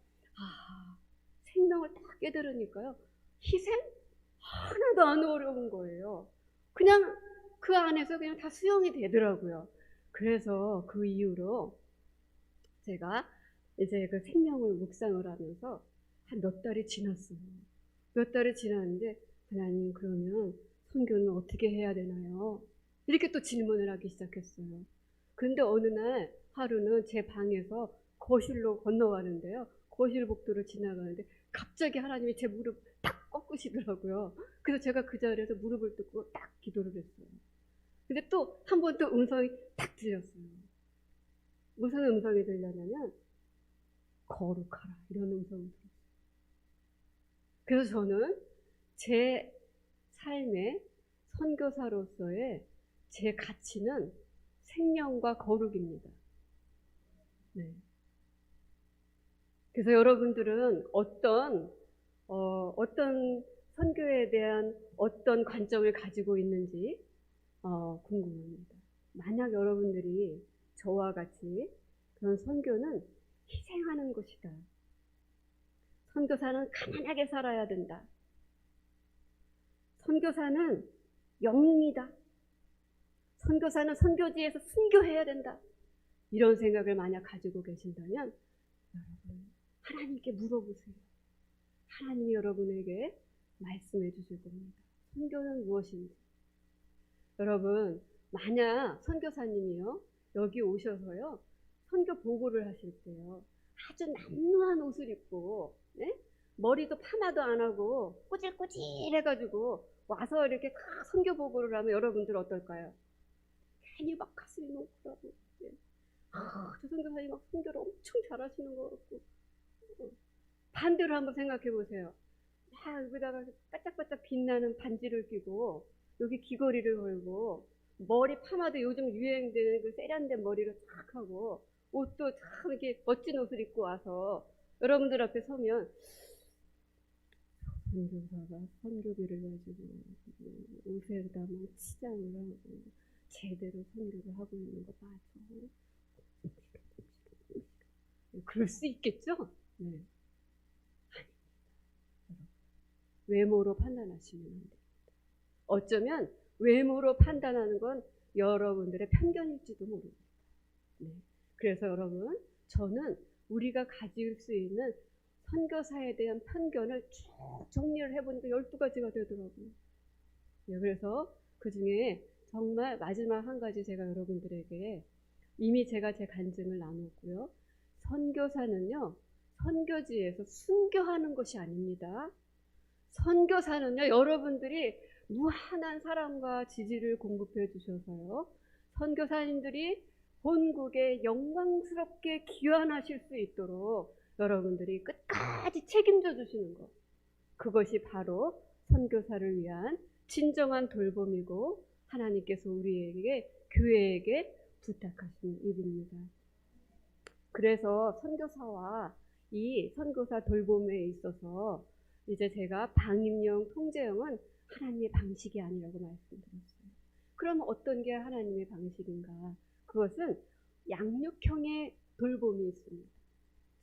생명을 딱 깨달으니까요, 희생? 하나도 안 어려운 거예요. 그냥 그 안에서 그냥 다 수용이 되더라고요. 그래서 그 이후로 제가 이제 그 생명을 묵상을 하면서 한 몇 달이 지났어요. 몇 달이 지났는데, 하나님, 그러면 선교는 어떻게 해야 되나요? 이렇게 또 질문을 하기 시작했어요. 근데 어느 날 하루는 제 방에서 거실로 건너가는데요, 거실 복도를 지나가는데 갑자기 하나님이 제 무릎 딱 꺾으시더라고요. 그래서 제가 그 자리에서 무릎을 꿇고 딱 기도를 했어요. 근데 또 한 번 또 음성이 딱 들렸어요. 무슨 음성이 들렸냐면 거룩하라, 이런 음성이 들렸어요. 그래서 저는 제 삶의 선교사로서의 제 가치는 생명과 거룩입니다. 네. 그래서 여러분들은 어떤 선교에 대한 어떤 관점을 가지고 있는지 궁금합니다. 만약 여러분들이 저와 같이 그런 선교는 희생하는 것이다, 선교사는 가난하게 살아야 된다, 선교사는 영웅이다, 선교사는 선교지에서 순교해야 된다, 이런 생각을 만약 가지고 계신다면 여러분 하나님께 물어보세요. 하나님이 여러분에게 말씀해 주실 겁니다. 선교는 무엇인지. 여러분, 만약 선교사님이요, 여기 오셔서요, 선교 보고를 하실 때요, 아주 남루한 옷을 입고, 네? 머리도 파마도 안 하고 꾸질꾸질 해가지고 와서 이렇게 선교 보고를 하면 여러분들 어떨까요? 괜히 막 가슴이 뭉클하고, 네. 저 선교사님 막 선교를 엄청 잘하시는 것 같고. 반대로 한번 생각해 보세요. 여기다가 반짝반짝 빛나는 반지를 끼고 여기 귀걸이를 걸고 머리 파마도 요즘 유행되는 그 세련된 머리로 쫙 하고 옷도 참 이렇게 멋진 옷을 입고 와서 여러분들 앞에 서면 선교사가 선교비를 가지고 옷에다 뭐 치장을 하고 제대로 선교를 하고 있는 거 맞아? 그럴 수 있겠죠? 네. 외모로 판단하시면 안 됩니다. 어쩌면 외모로 판단하는 건 여러분들의 편견일지도 모릅니다. 네. 그래서 여러분, 저는 우리가 가질 수 있는 선교사에 대한 편견을 쭉 정리를 해보니까 12가지가 되더라고요. 네, 그래서 그 중에 정말 마지막 한 가지 제가 여러분들에게 이미 제가 제 간증을 나눴고요. 선교사는요, 선교지에서 순교하는 것이 아닙니다. 선교사는요, 여러분들이 무한한 사랑과 지지를 공급해 주셔서요, 선교사님들이 본국에 영광스럽게 귀환하실 수 있도록 여러분들이 끝까지 책임져 주시는 것, 그것이 바로 선교사를 위한 진정한 돌봄이고 하나님께서 우리에게, 교회에게 부탁하신 일입니다. 그래서 선교사와 이 선교사 돌봄에 있어서 이제 제가 방임령, 통제형은 하나님의 방식이 아니라고 말씀드렸어요. 그럼 어떤 게 하나님의 방식인가? 그것은 양육형의 돌봄이 있습니다.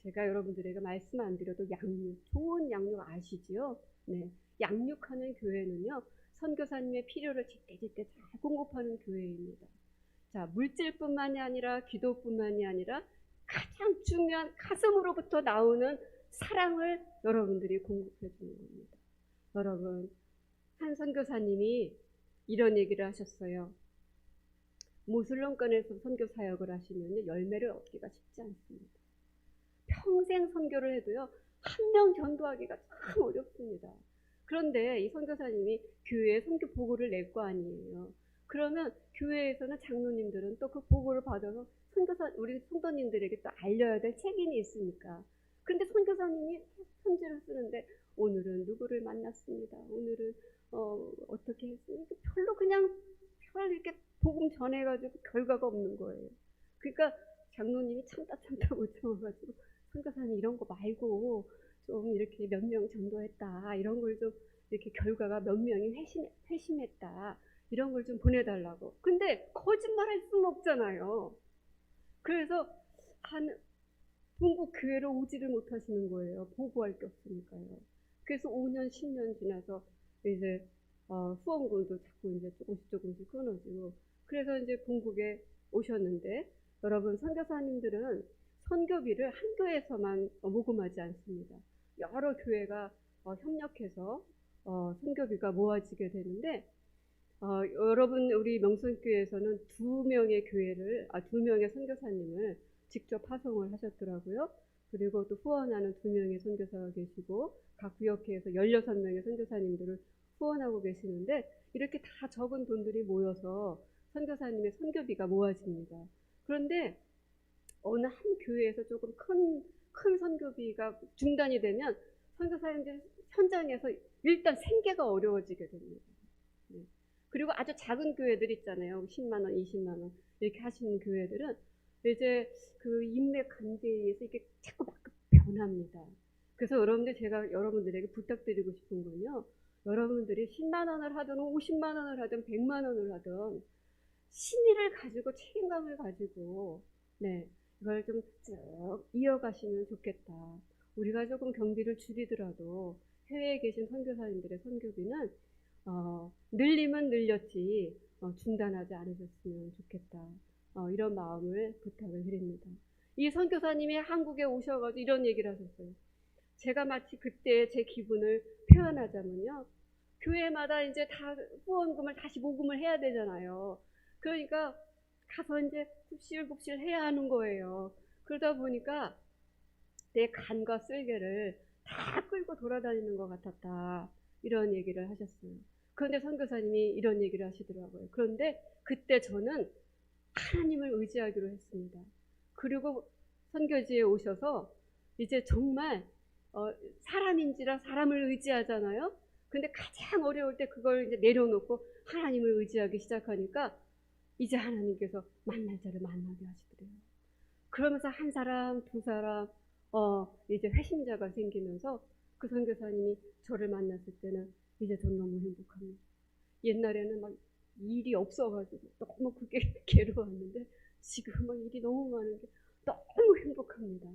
제가 여러분들에게 말씀 안 드려도 양육, 좋은 양육 아시지요? 네, 양육하는 교회는요, 선교사님의 필요를 제때제때 잘 공급하는 교회입니다. 자, 물질뿐만이 아니라 기도뿐만이 아니라 가장 중요한 가슴으로부터 나오는 사랑을 여러분들이 공급해 주는 겁니다. 여러분, 한 선교사님이 이런 얘기를 하셨어요. 무슬림권에서 선교 사역을 하시면 열매를 얻기가 쉽지 않습니다. 평생 선교를 해도요, 한 명 전도하기가 참 어렵습니다. 그런데 이 선교사님이 교회에 선교 보고를 낼 거 아니에요. 그러면 교회에서는 장로님들은 또 그 보고를 받아서 선교사, 우리 성도님들에게 또 알려야 될 책임이 있으니까. 근데 선교사님이 편지를 쓰는데 오늘은 누구를 만났습니다. 오늘은 어떻게 했습니까? 별로 그냥 이렇게 복음 전해가지고 결과가 없는 거예요. 그러니까 장로님이 참다 못 참아가지고 선교사님 이런 거 말고 좀 이렇게 몇 명 전도했다, 이런 걸 좀 이렇게 결과가 몇 명이 회심했다, 이런 걸 좀 보내달라고. 근데 거짓말할 수는 없잖아요. 그래서 본국 교회로 오지를 못하시는 거예요. 보고할 게 없으니까요. 그래서 5년, 10년 지나서 이제 후원금도 자꾸 이제 조금씩 끊어지고, 그래서 이제 본국에 오셨는데, 여러분, 선교사님들은 선교비를 한 교회에서만 모금하지 않습니다. 여러 교회가 협력해서 선교비가 모아지게 되는데, 여러분, 우리 명성교회에서는 2명의 선교사님을 직접 파송을 하셨더라고요. 그리고 또 후원하는 2명의 선교사가 계시고, 각 구역회에서 16명의 선교사님들을 후원하고 계시는데, 이렇게 다 적은 돈들이 모여서 선교사님의 선교비가 모아집니다. 그런데 어느 한 교회에서 조금 큰 선교비가 중단이 되면 선교사님들 현장에서 일단 생계가 어려워지게 됩니다. 네. 그리고 아주 작은 교회들 있잖아요. 10만 원, 20만 원 이렇게 하시는 교회들은 이제 그 인맥 관계에 의해서 이게 자꾸 막 변합니다. 그래서 제가 여러분들에게 부탁드리고 싶은 건요, 여러분들이 10만 원을 하든 50만 원을 하든 100만 원을 하든 신의를 가지고 책임감을 가지고, 네, 이걸 좀 쭉 이어가시면 좋겠다. 우리가 조금 경비를 줄이더라도 해외에 계신 선교사님들의 선교비는 늘리면 늘렸지 중단하지 않으셨으면 좋겠다. 이런 마음을 부탁을 드립니다. 이 선교사님이 한국에 오셔가지고 이런 얘기를 하셨어요. 제가 마치 그때 제 기분을 표현하자면요, 교회마다 이제 다 후원금을 다시 모금을 해야 되잖아요. 그러니까 가서 이제 굽실굽실 해야 하는 거예요. 그러다 보니까 내 간과 쓸개를 다 끌고 돌아다니는 것 같았다, 이런 얘기를 하셨어요. 그런데 선교사님이 이런 얘기를 하시더라고요. 그런데 그때 저는 하나님을 의지하기로 했습니다. 그리고 선교지에 오셔서 이제 정말 사람인지라 사람을 의지하잖아요. 근데 가장 어려울 때 그걸 이제 내려놓고 하나님을 의지하기 시작하니까 이제 하나님께서 만날 자를 만나게 하시더래요. 그러면서 한 사람, 두 사람, 이제 회심자가 생기면서 그 선교사님이 저를 만났을 때는 이제 전 너무 행복합니다. 옛날에는 막 일이 없어가지고 너무 그게 괴로웠는데 지금 막 일이 너무 많은 게 너무 행복합니다.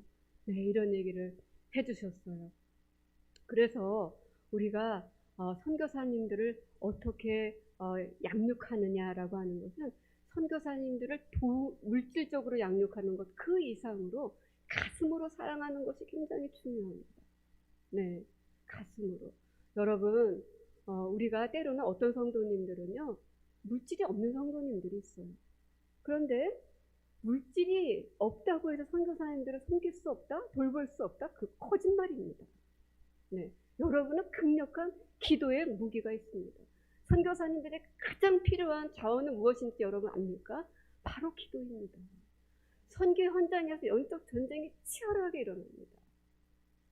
네, 이런 얘기를 해주셨어요. 그래서 우리가 선교사님들을 어떻게 양육하느냐라고 하는 것은 선교사님들을 물질적으로 양육하는 것 그 이상으로 가슴으로 사랑하는 것이 굉장히 중요합니다. 네, 가슴으로. 여러분, 우리가 때로는 어떤 성도님들은요, 물질이 없는 성도님들이 있어요. 그런데 물질이 없다고 해서 선교사님들을 섬길 수 없다? 돌볼 수 없다? 그 거짓말입니다. 네, 여러분은 강력한 기도의 무기가 있습니다. 선교사님들의 가장 필요한 자원은 무엇인지 여러분 압니까? 바로 기도입니다. 선교 현장에서 영적 전쟁이 치열하게 일어납니다.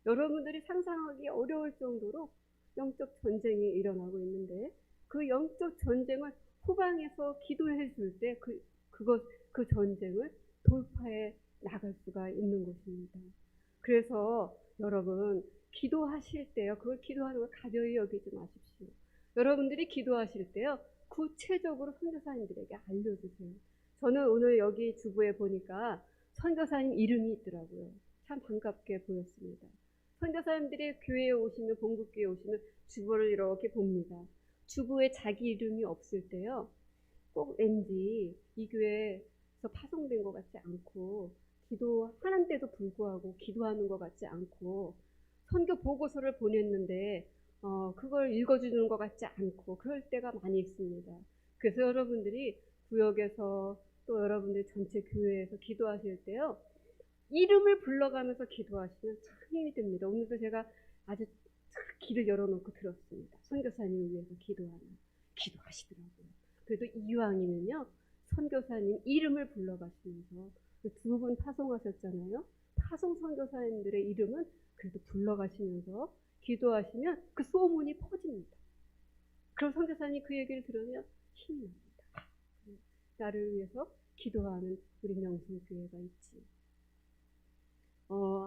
여러분들이 상상하기 어려울 정도로 영적 전쟁이 일어나고 있는데 그 영적 전쟁을 후방에서 기도해 줄 때 그 전쟁을 돌파해 나갈 수가 있는 것입니다. 그래서 여러분 기도하실 때요, 그걸 기도하는 걸 가벼이 여기지 마십시오. 여러분들이 기도하실 때요, 구체적으로 선교사님들에게 알려주세요. 저는 오늘 여기 주부에 보니까 선교사님 이름이 있더라고요. 참 반갑게 보였습니다. 선교사님들이 교회에 오시면, 본국교회에 오시면 주부를 이렇게 봅니다. 주부에 자기 이름이 없을 때요, 꼭 왠지 이 교회에서 파송된 것 같지 않고, 기도하는데도 불구하고 기도하는 것 같지 않고, 선교 보고서를 보냈는데 그걸 읽어주는 것 같지 않고 그럴 때가 많이 있습니다. 그래서 여러분들이 구역에서 또 여러분들이 전체 교회에서 기도하실 때요, 이름을 불러가면서 기도하시면 참 힘이 됩니다. 오늘도 제가 아주 길을 열어놓고 들었습니다. 선교사님을 위해서 기도하시더라고요. 그래도 이왕이면요, 선교사님 이름을 불러가시면서 두 분 파송하셨잖아요. 파송 선교사님들의 이름은 그래도 불러가시면서 기도하시면 그 소문이 퍼집니다. 그럼 선교사님이 그 얘기를 들으면 힘이 납니다. 나를 위해서 기도하는 우리 명성교회가 있지.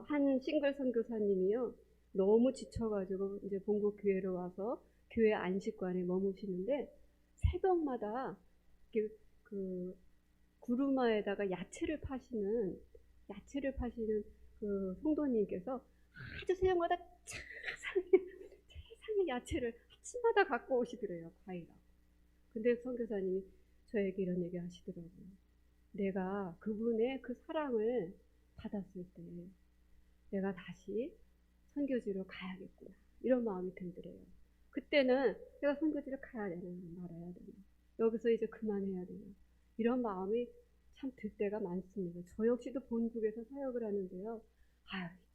한 싱글 선교사님이요, 너무 지쳐가지고 이제 본국 교회로 와서 교회 안식관에 머무시는데 새벽마다 그 구루마에다가 야채를 파시는 그 성도님께서 아주 새벽마다 세상에 야채를 아침마다 갖고 오시더래요, 과일하고. 근데 선교사님이 저에게 이런 얘기 하시더라고요. 내가 그분의 그 사랑을 받았을 때 내가 다시 선교지로 가야겠구나, 이런 마음이 들더래요. 그때는 내가 선교지를 가야 되나 말아야 되나, 여기서 이제 그만해야 되나, 이런 마음이 참 들 때가 많습니다. 저 역시도 본국에서 사역을 하는데요,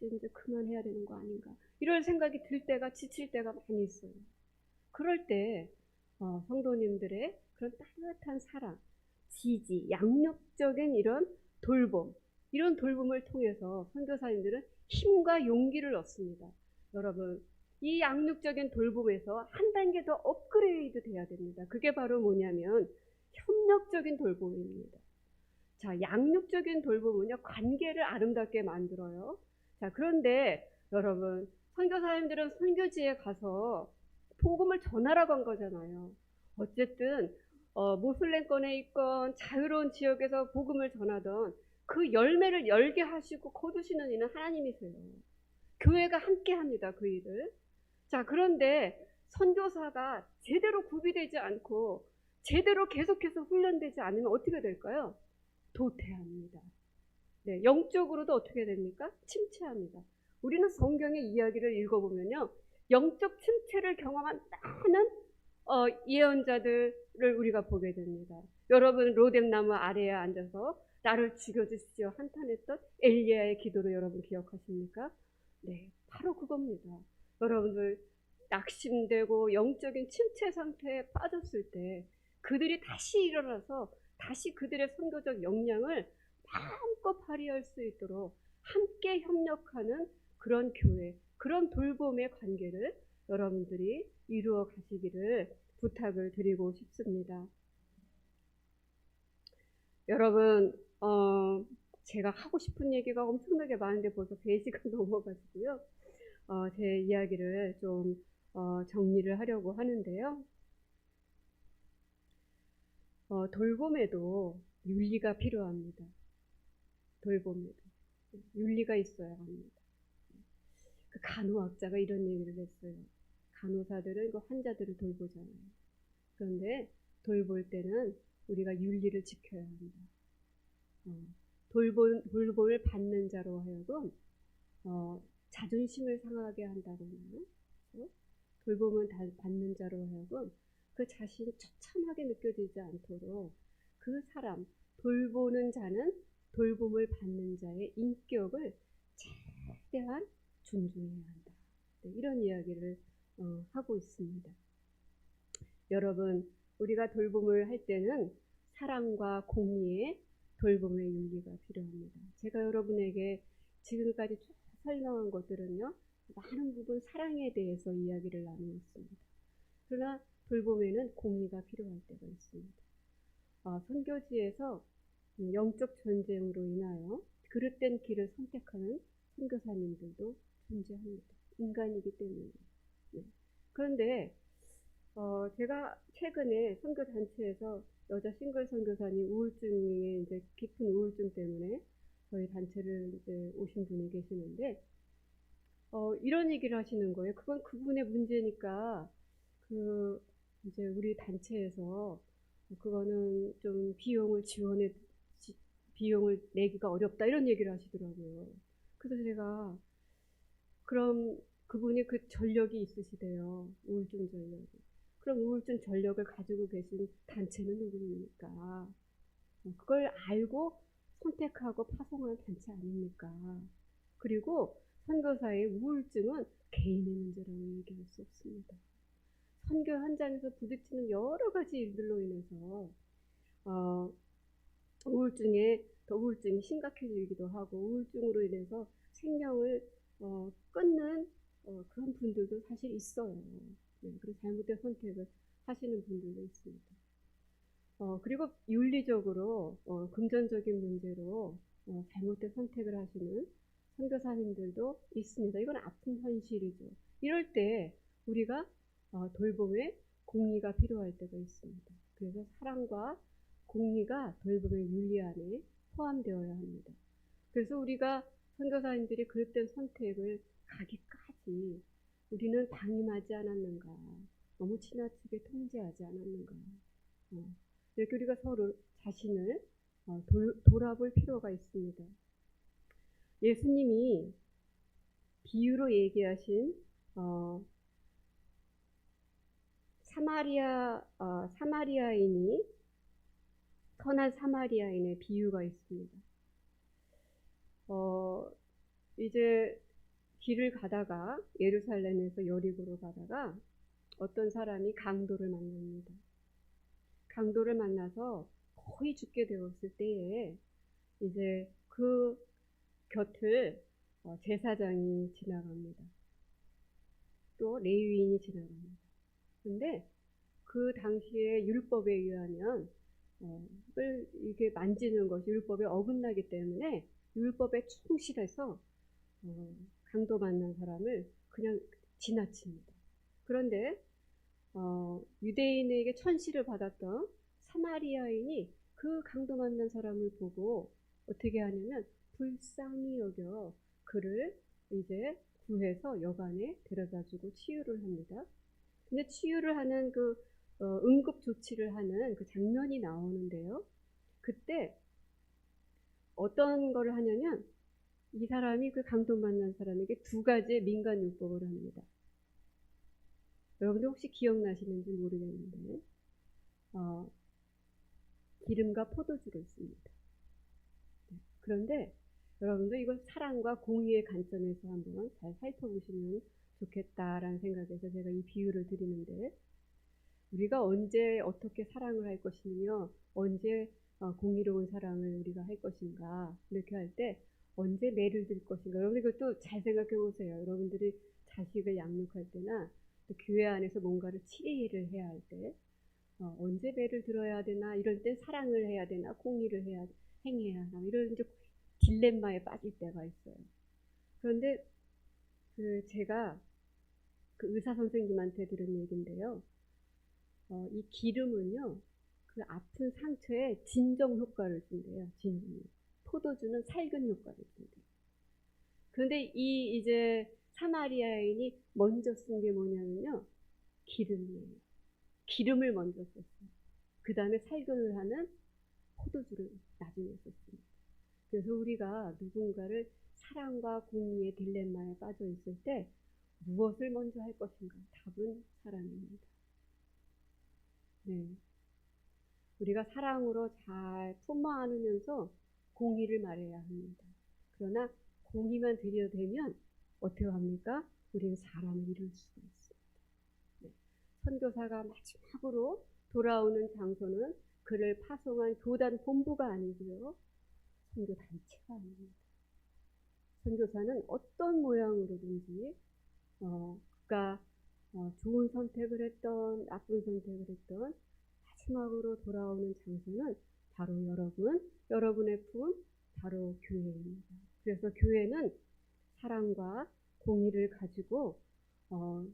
이제 그만해야 되는 거 아닌가, 이런 생각이 들 때가, 지칠 때가 많이 있어요. 그럴 때 성도님들의 그런 따뜻한 사랑, 지지, 양육적인 이런 돌봄을 통해서 선교사님들은 힘과 용기를 얻습니다. 여러분, 이 양육적인 돌봄에서 한 단계 더 업그레이드 돼야 됩니다. 그게 바로 뭐냐면 협력적인 돌봄입니다. 자, 양육적인 돌봄은요, 관계를 아름답게 만들어요. 자, 그런데 여러분, 선교사님들은 선교지에 가서 복음을 전하라고 한 거잖아요. 어쨌든 모슬렘권에 있건 자유로운 지역에서 복음을 전하던 그 열매를 열게 하시고 거두시는 이는 하나님이세요. 교회가 함께 합니다, 그 일을. 자, 그런데 선교사가 제대로 구비되지 않고 제대로 계속해서 훈련되지 않으면 어떻게 될까요? 도태합니다. 네, 영적으로도 어떻게 됩니까? 침체합니다. 우리는 성경의 이야기를 읽어보면요, 영적 침체를 경험한 많은 예언자들을 우리가 보게 됩니다. 여러분, 로뎀나무 아래에 앉아서 나를 죽여주시오 한탄했던 엘리야의 기도를 여러분 기억하십니까? 네, 바로 그겁니다. 여러분들, 낙심되고 영적인 침체 상태에 빠졌을 때 그들이 다시 일어나서 다시 그들의 선교적 역량을 마음껏 발휘할 수 있도록 함께 협력하는 그런 교회, 그런 돌봄의 관계를 여러분들이 이루어 가시기를 부탁을 드리고 싶습니다. 여러분, 제가 하고 싶은 얘기가 엄청나게 많은데 벌써 3시간 넘어가지고요. 제 이야기를 좀 정리를 하려고 하는데요. 돌봄에도 윤리가 필요합니다. 돌봄에도 윤리가 있어야 합니다. 그 간호학자가 이런 얘기를 했어요. 간호사들은 그 환자들을 돌보잖아요. 그런데 돌볼 때는 우리가 윤리를 지켜야 합니다. 돌봄을 받는 자로 하여금 자존심을 상하게 한다거나, 돌봄을 받는 자로 하여금 그 자신이 처참하게 느껴지지 않도록 그 사람, 돌보는 자는 돌봄을 받는 자의 인격을 최대한 존중해야 한다. 네, 이런 이야기를 하고 있습니다. 여러분, 우리가 돌봄을 할 때는 사랑과 공의의 돌봄의 윤리가 필요합니다. 제가 여러분에게 지금까지 쭉 설명한 것들은요, 많은 부분 사랑에 대해서 이야기를 나누었습니다. 그러나 돌봄에는 공의가 필요할 때가 있습니다. 선교지에서 영적 전쟁으로 인하여 그릇된 길을 선택하는 선교사님들도 존재합니다. 인간이기 때문에. 네. 그런데 제가 최근에 선교단체에서 여자 싱글 선교사님 우울증에 이제 깊은 우울증 때문에 저희 단체를 이제 오신 분이 계시는데, 이런 얘기를 하시는 거예요. 그건 그분의 문제니까, 이제 우리 단체에서 그거는 좀 비용을 내기가 어렵다, 이런 얘기를 하시더라고요. 그래서 제가, 그럼 그분이 그 전력이 있으시대요. 우울증 전력이. 그럼 우울증 전력을 가지고 계신 단체는 누구입니까? 그걸 알고 선택하고 파송하는 단체 아닙니까? 그리고 선교사의 우울증은 개인의 문제라고 얘기할 수 없습니다. 선교 현장에서 부딪히는 여러 가지 일들로 인해서 우울증이 심각해지기도 하고, 우울증으로 인해서 생명을 끊는 그런 분들도 사실 있어요. 네, 그리고 잘못된 선택을 하시는 분들도 있습니다. 그리고 윤리적으로 금전적인 문제로 잘못된 선택을 하시는 선교사님들도 있습니다. 이건 아픈 현실이죠. 이럴 때 우리가 돌봄에 공의가 필요할 때가 있습니다. 그래서 사랑과 공의가 돌봄의 윤리 안에 포함되어야 합니다. 그래서 우리가 선교사님들이 그릇된 선택을 가기까지 우리는 방임하지 않았는가, 너무 지나치게 통제하지 않았는가, 이렇게 우리가 서로 자신을 돌아볼 필요가 있습니다. 예수님이 비유로 얘기하신 선한 사마리아인의 비유가 있습니다. 이제 길을 가다가 예루살렘에서 여리고로 가다가 어떤 사람이 강도를 만납니다. 강도를 만나서 거의 죽게 되었을 때에 이제 그 곁을 제사장이 지나갑니다. 또 레위인이 지나갑니다. 근데 그 당시에 율법에 의하면 이게 만지는 것이 율법에 어긋나기 때문에 율법에 충실해서 강도 만난 사람을 그냥 지나칩니다. 그런데 유대인에게 천시를 받았던 사마리아인이 그 강도 만난 사람을 보고 어떻게 하냐면 불쌍히 여겨 그를 이제 구해서 여관에 데려다주고 치유를 합니다. 근데 치유를 하는 응급 조치를 하는 그 장면이 나오는데요. 그때 어떤 거를 하냐면 이 사람이 그 강도 만난 사람에게 2가지의 민간요법을 합니다. 여러분들 혹시 기억나시는지 모르겠는데 기름과 포도주를 씁니다. 그런데 여러분들 이걸 사랑과 공의의 관점에서 한번 잘 살펴보시면 좋겠다라는 생각에서 제가 이 비유를 드리는데, 우리가 언제 어떻게 사랑을 할 것이며 언제 공의로운 사랑을 우리가 할 것인가, 이렇게 할 때 언제 매를 들 것인가, 여러분 이것도 잘 생각해 보세요. 여러분들이 자식을 양육할 때나 또 교회 안에서 뭔가를 치리를 해야 할 때 언제 배를 들어야 되나, 이럴 때 사랑을 해야 되나, 공의를 행해야 하나, 이런 이제 딜레마에 빠질 때가 있어요. 그런데 제가 그 의사 선생님한테 들은 얘기인데요. 이 기름은요, 그 아픈 상처에 진정 효과를 준대요. 포도주는 살균 효과를 준대요. 그런데 이제 사마리아인이 먼저 쓴 게 뭐냐면요, 기름이에요. 기름을 먼저 썼어요. 그 다음에 살균을 하는 포도주를 나중에 썼습니다. 그래서 우리가 누군가를 사랑과 공의의 딜레마에 빠져 있을 때 무엇을 먼저 할 것인가? 답은 사랑입니다. 네. 우리가 사랑으로 잘 품어 안으면서 공의를 말해야 합니다. 그러나 공의만 들여대면 어떻게 합니까? 우리는 사람을 잃을 수가 있습니다. 네. 선교사가 마지막으로 돌아오는 장소는 그를 파송한 교단 본부가 아니고요, 선교 단체가 아닙니다. 선교사는 어떤 모양으로든지 그가 좋은 선택을 했던 나쁜 선택을 했던 마지막으로 돌아오는 장소는 바로 여러분의 품, 바로 교회입니다. 그래서 교회는 사랑과 공의를 가지고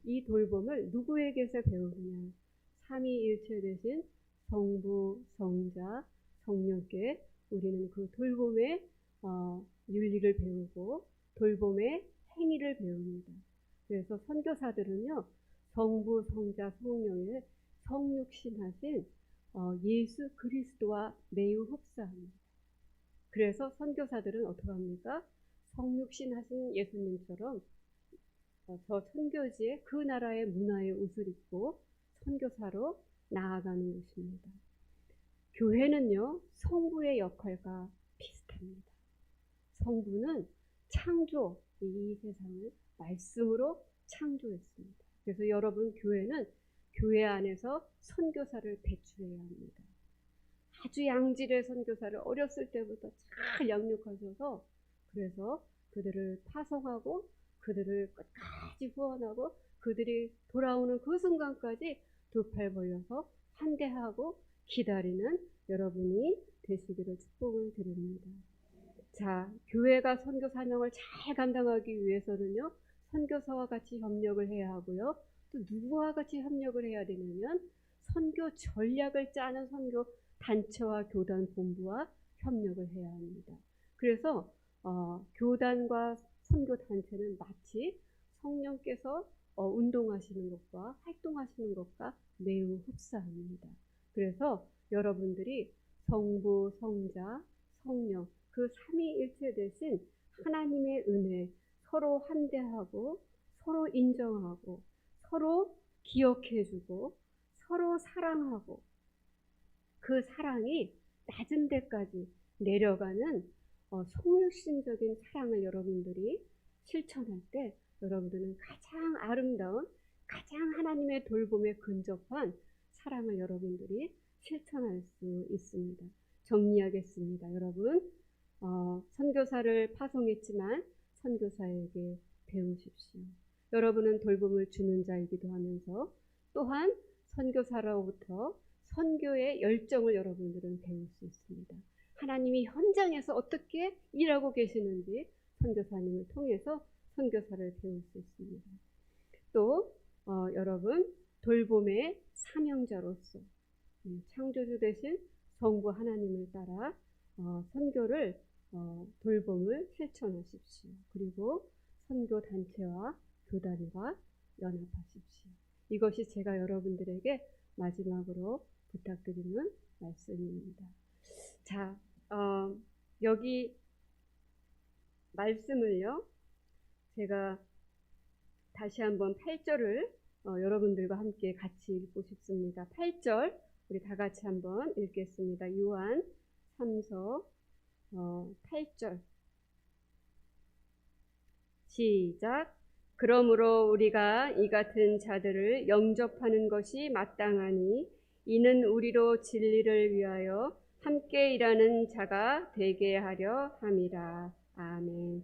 이 돌봄을 누구에게서 배우느냐? 삼위일체 되신 성부, 성자, 성령께 우리는 그 돌봄의 윤리를 배우고 돌봄의 행위를 배웁니다. 그래서 선교사들은요, 성부, 성자, 성령의 성육신하신 예수 그리스도와 매우 흡사합니다. 그래서 선교사들은 어떻게 합니까? 성육신하신 예수님처럼 저 선교지에 그 나라의 문화의 옷을 입고 선교사로 나아가는 것입니다. 교회는요, 성부의 역할과 비슷합니다. 성부는 창조, 이 세상을 말씀으로 창조했습니다. 그래서 여러분 교회는 교회 안에서 선교사를 배출해야 합니다. 아주 양질의 선교사를 어렸을 때부터 잘 양육하셔서 그래서 그들을 파송하고 그들을 끝까지 후원하고 그들이 돌아오는 그 순간까지 두 팔 벌려서 환대하고 기다리는 여러분이 되시기를 축복을 드립니다. 자, 교회가 선교 사명을 잘 감당하기 위해서는요, 선교사와 같이 협력을 해야 하고요. 또 누구와 같이 협력을 해야 되냐면 선교 전략을 짜는 선교 단체와 교단 본부와 협력을 해야 합니다. 그래서 교단과 선교 단체는 마치 성령께서 운동하시는 것과 활동하시는 것과 매우 흡사합니다. 그래서 여러분들이 성부, 성자, 성령 그 삼위일체 되신 하나님의 은혜 서로 환대하고 서로 인정하고 서로 기억해주고 서로 사랑하고 그 사랑이 낮은 데까지 내려가는 성육신적인 사랑을 여러분들이 실천할 때 여러분들은 가장 아름다운 가장 하나님의 돌봄에 근접한 사랑을 여러분들이 실천할 수 있습니다. 정리하겠습니다. 여러분 선교사를 파송했지만 선교사에게 배우십시오. 여러분은 돌봄을 주는 자이기도 하면서 또한 선교사로부터 선교의 열정을 여러분들은 배울 수 있습니다. 하나님이 현장에서 어떻게 일하고 계시는지 선교사님을 통해서 선교사를 배울 수 있습니다. 또 여러분 돌봄의 사명자로서 창조주 되신 성부 하나님을 따라 선교를 돌봄을 실천하십시오. 그리고 선교 단체와 교단과 연합하십시오. 이것이 제가 여러분들에게 마지막으로 부탁드리는 말씀입니다. 자, 여기 말씀을요, 제가 다시 한번 8절을 여러분들과 함께 같이 읽고 싶습니다. 8절 우리 다 같이 한번 읽겠습니다. 요한 3서 8절 시작. 그러므로 우리가 이 같은 자들을 영접하는 것이 마땅하니 이는 우리로 진리를 위하여 함께 일하는 자가 되게 하려 함이라. 아멘.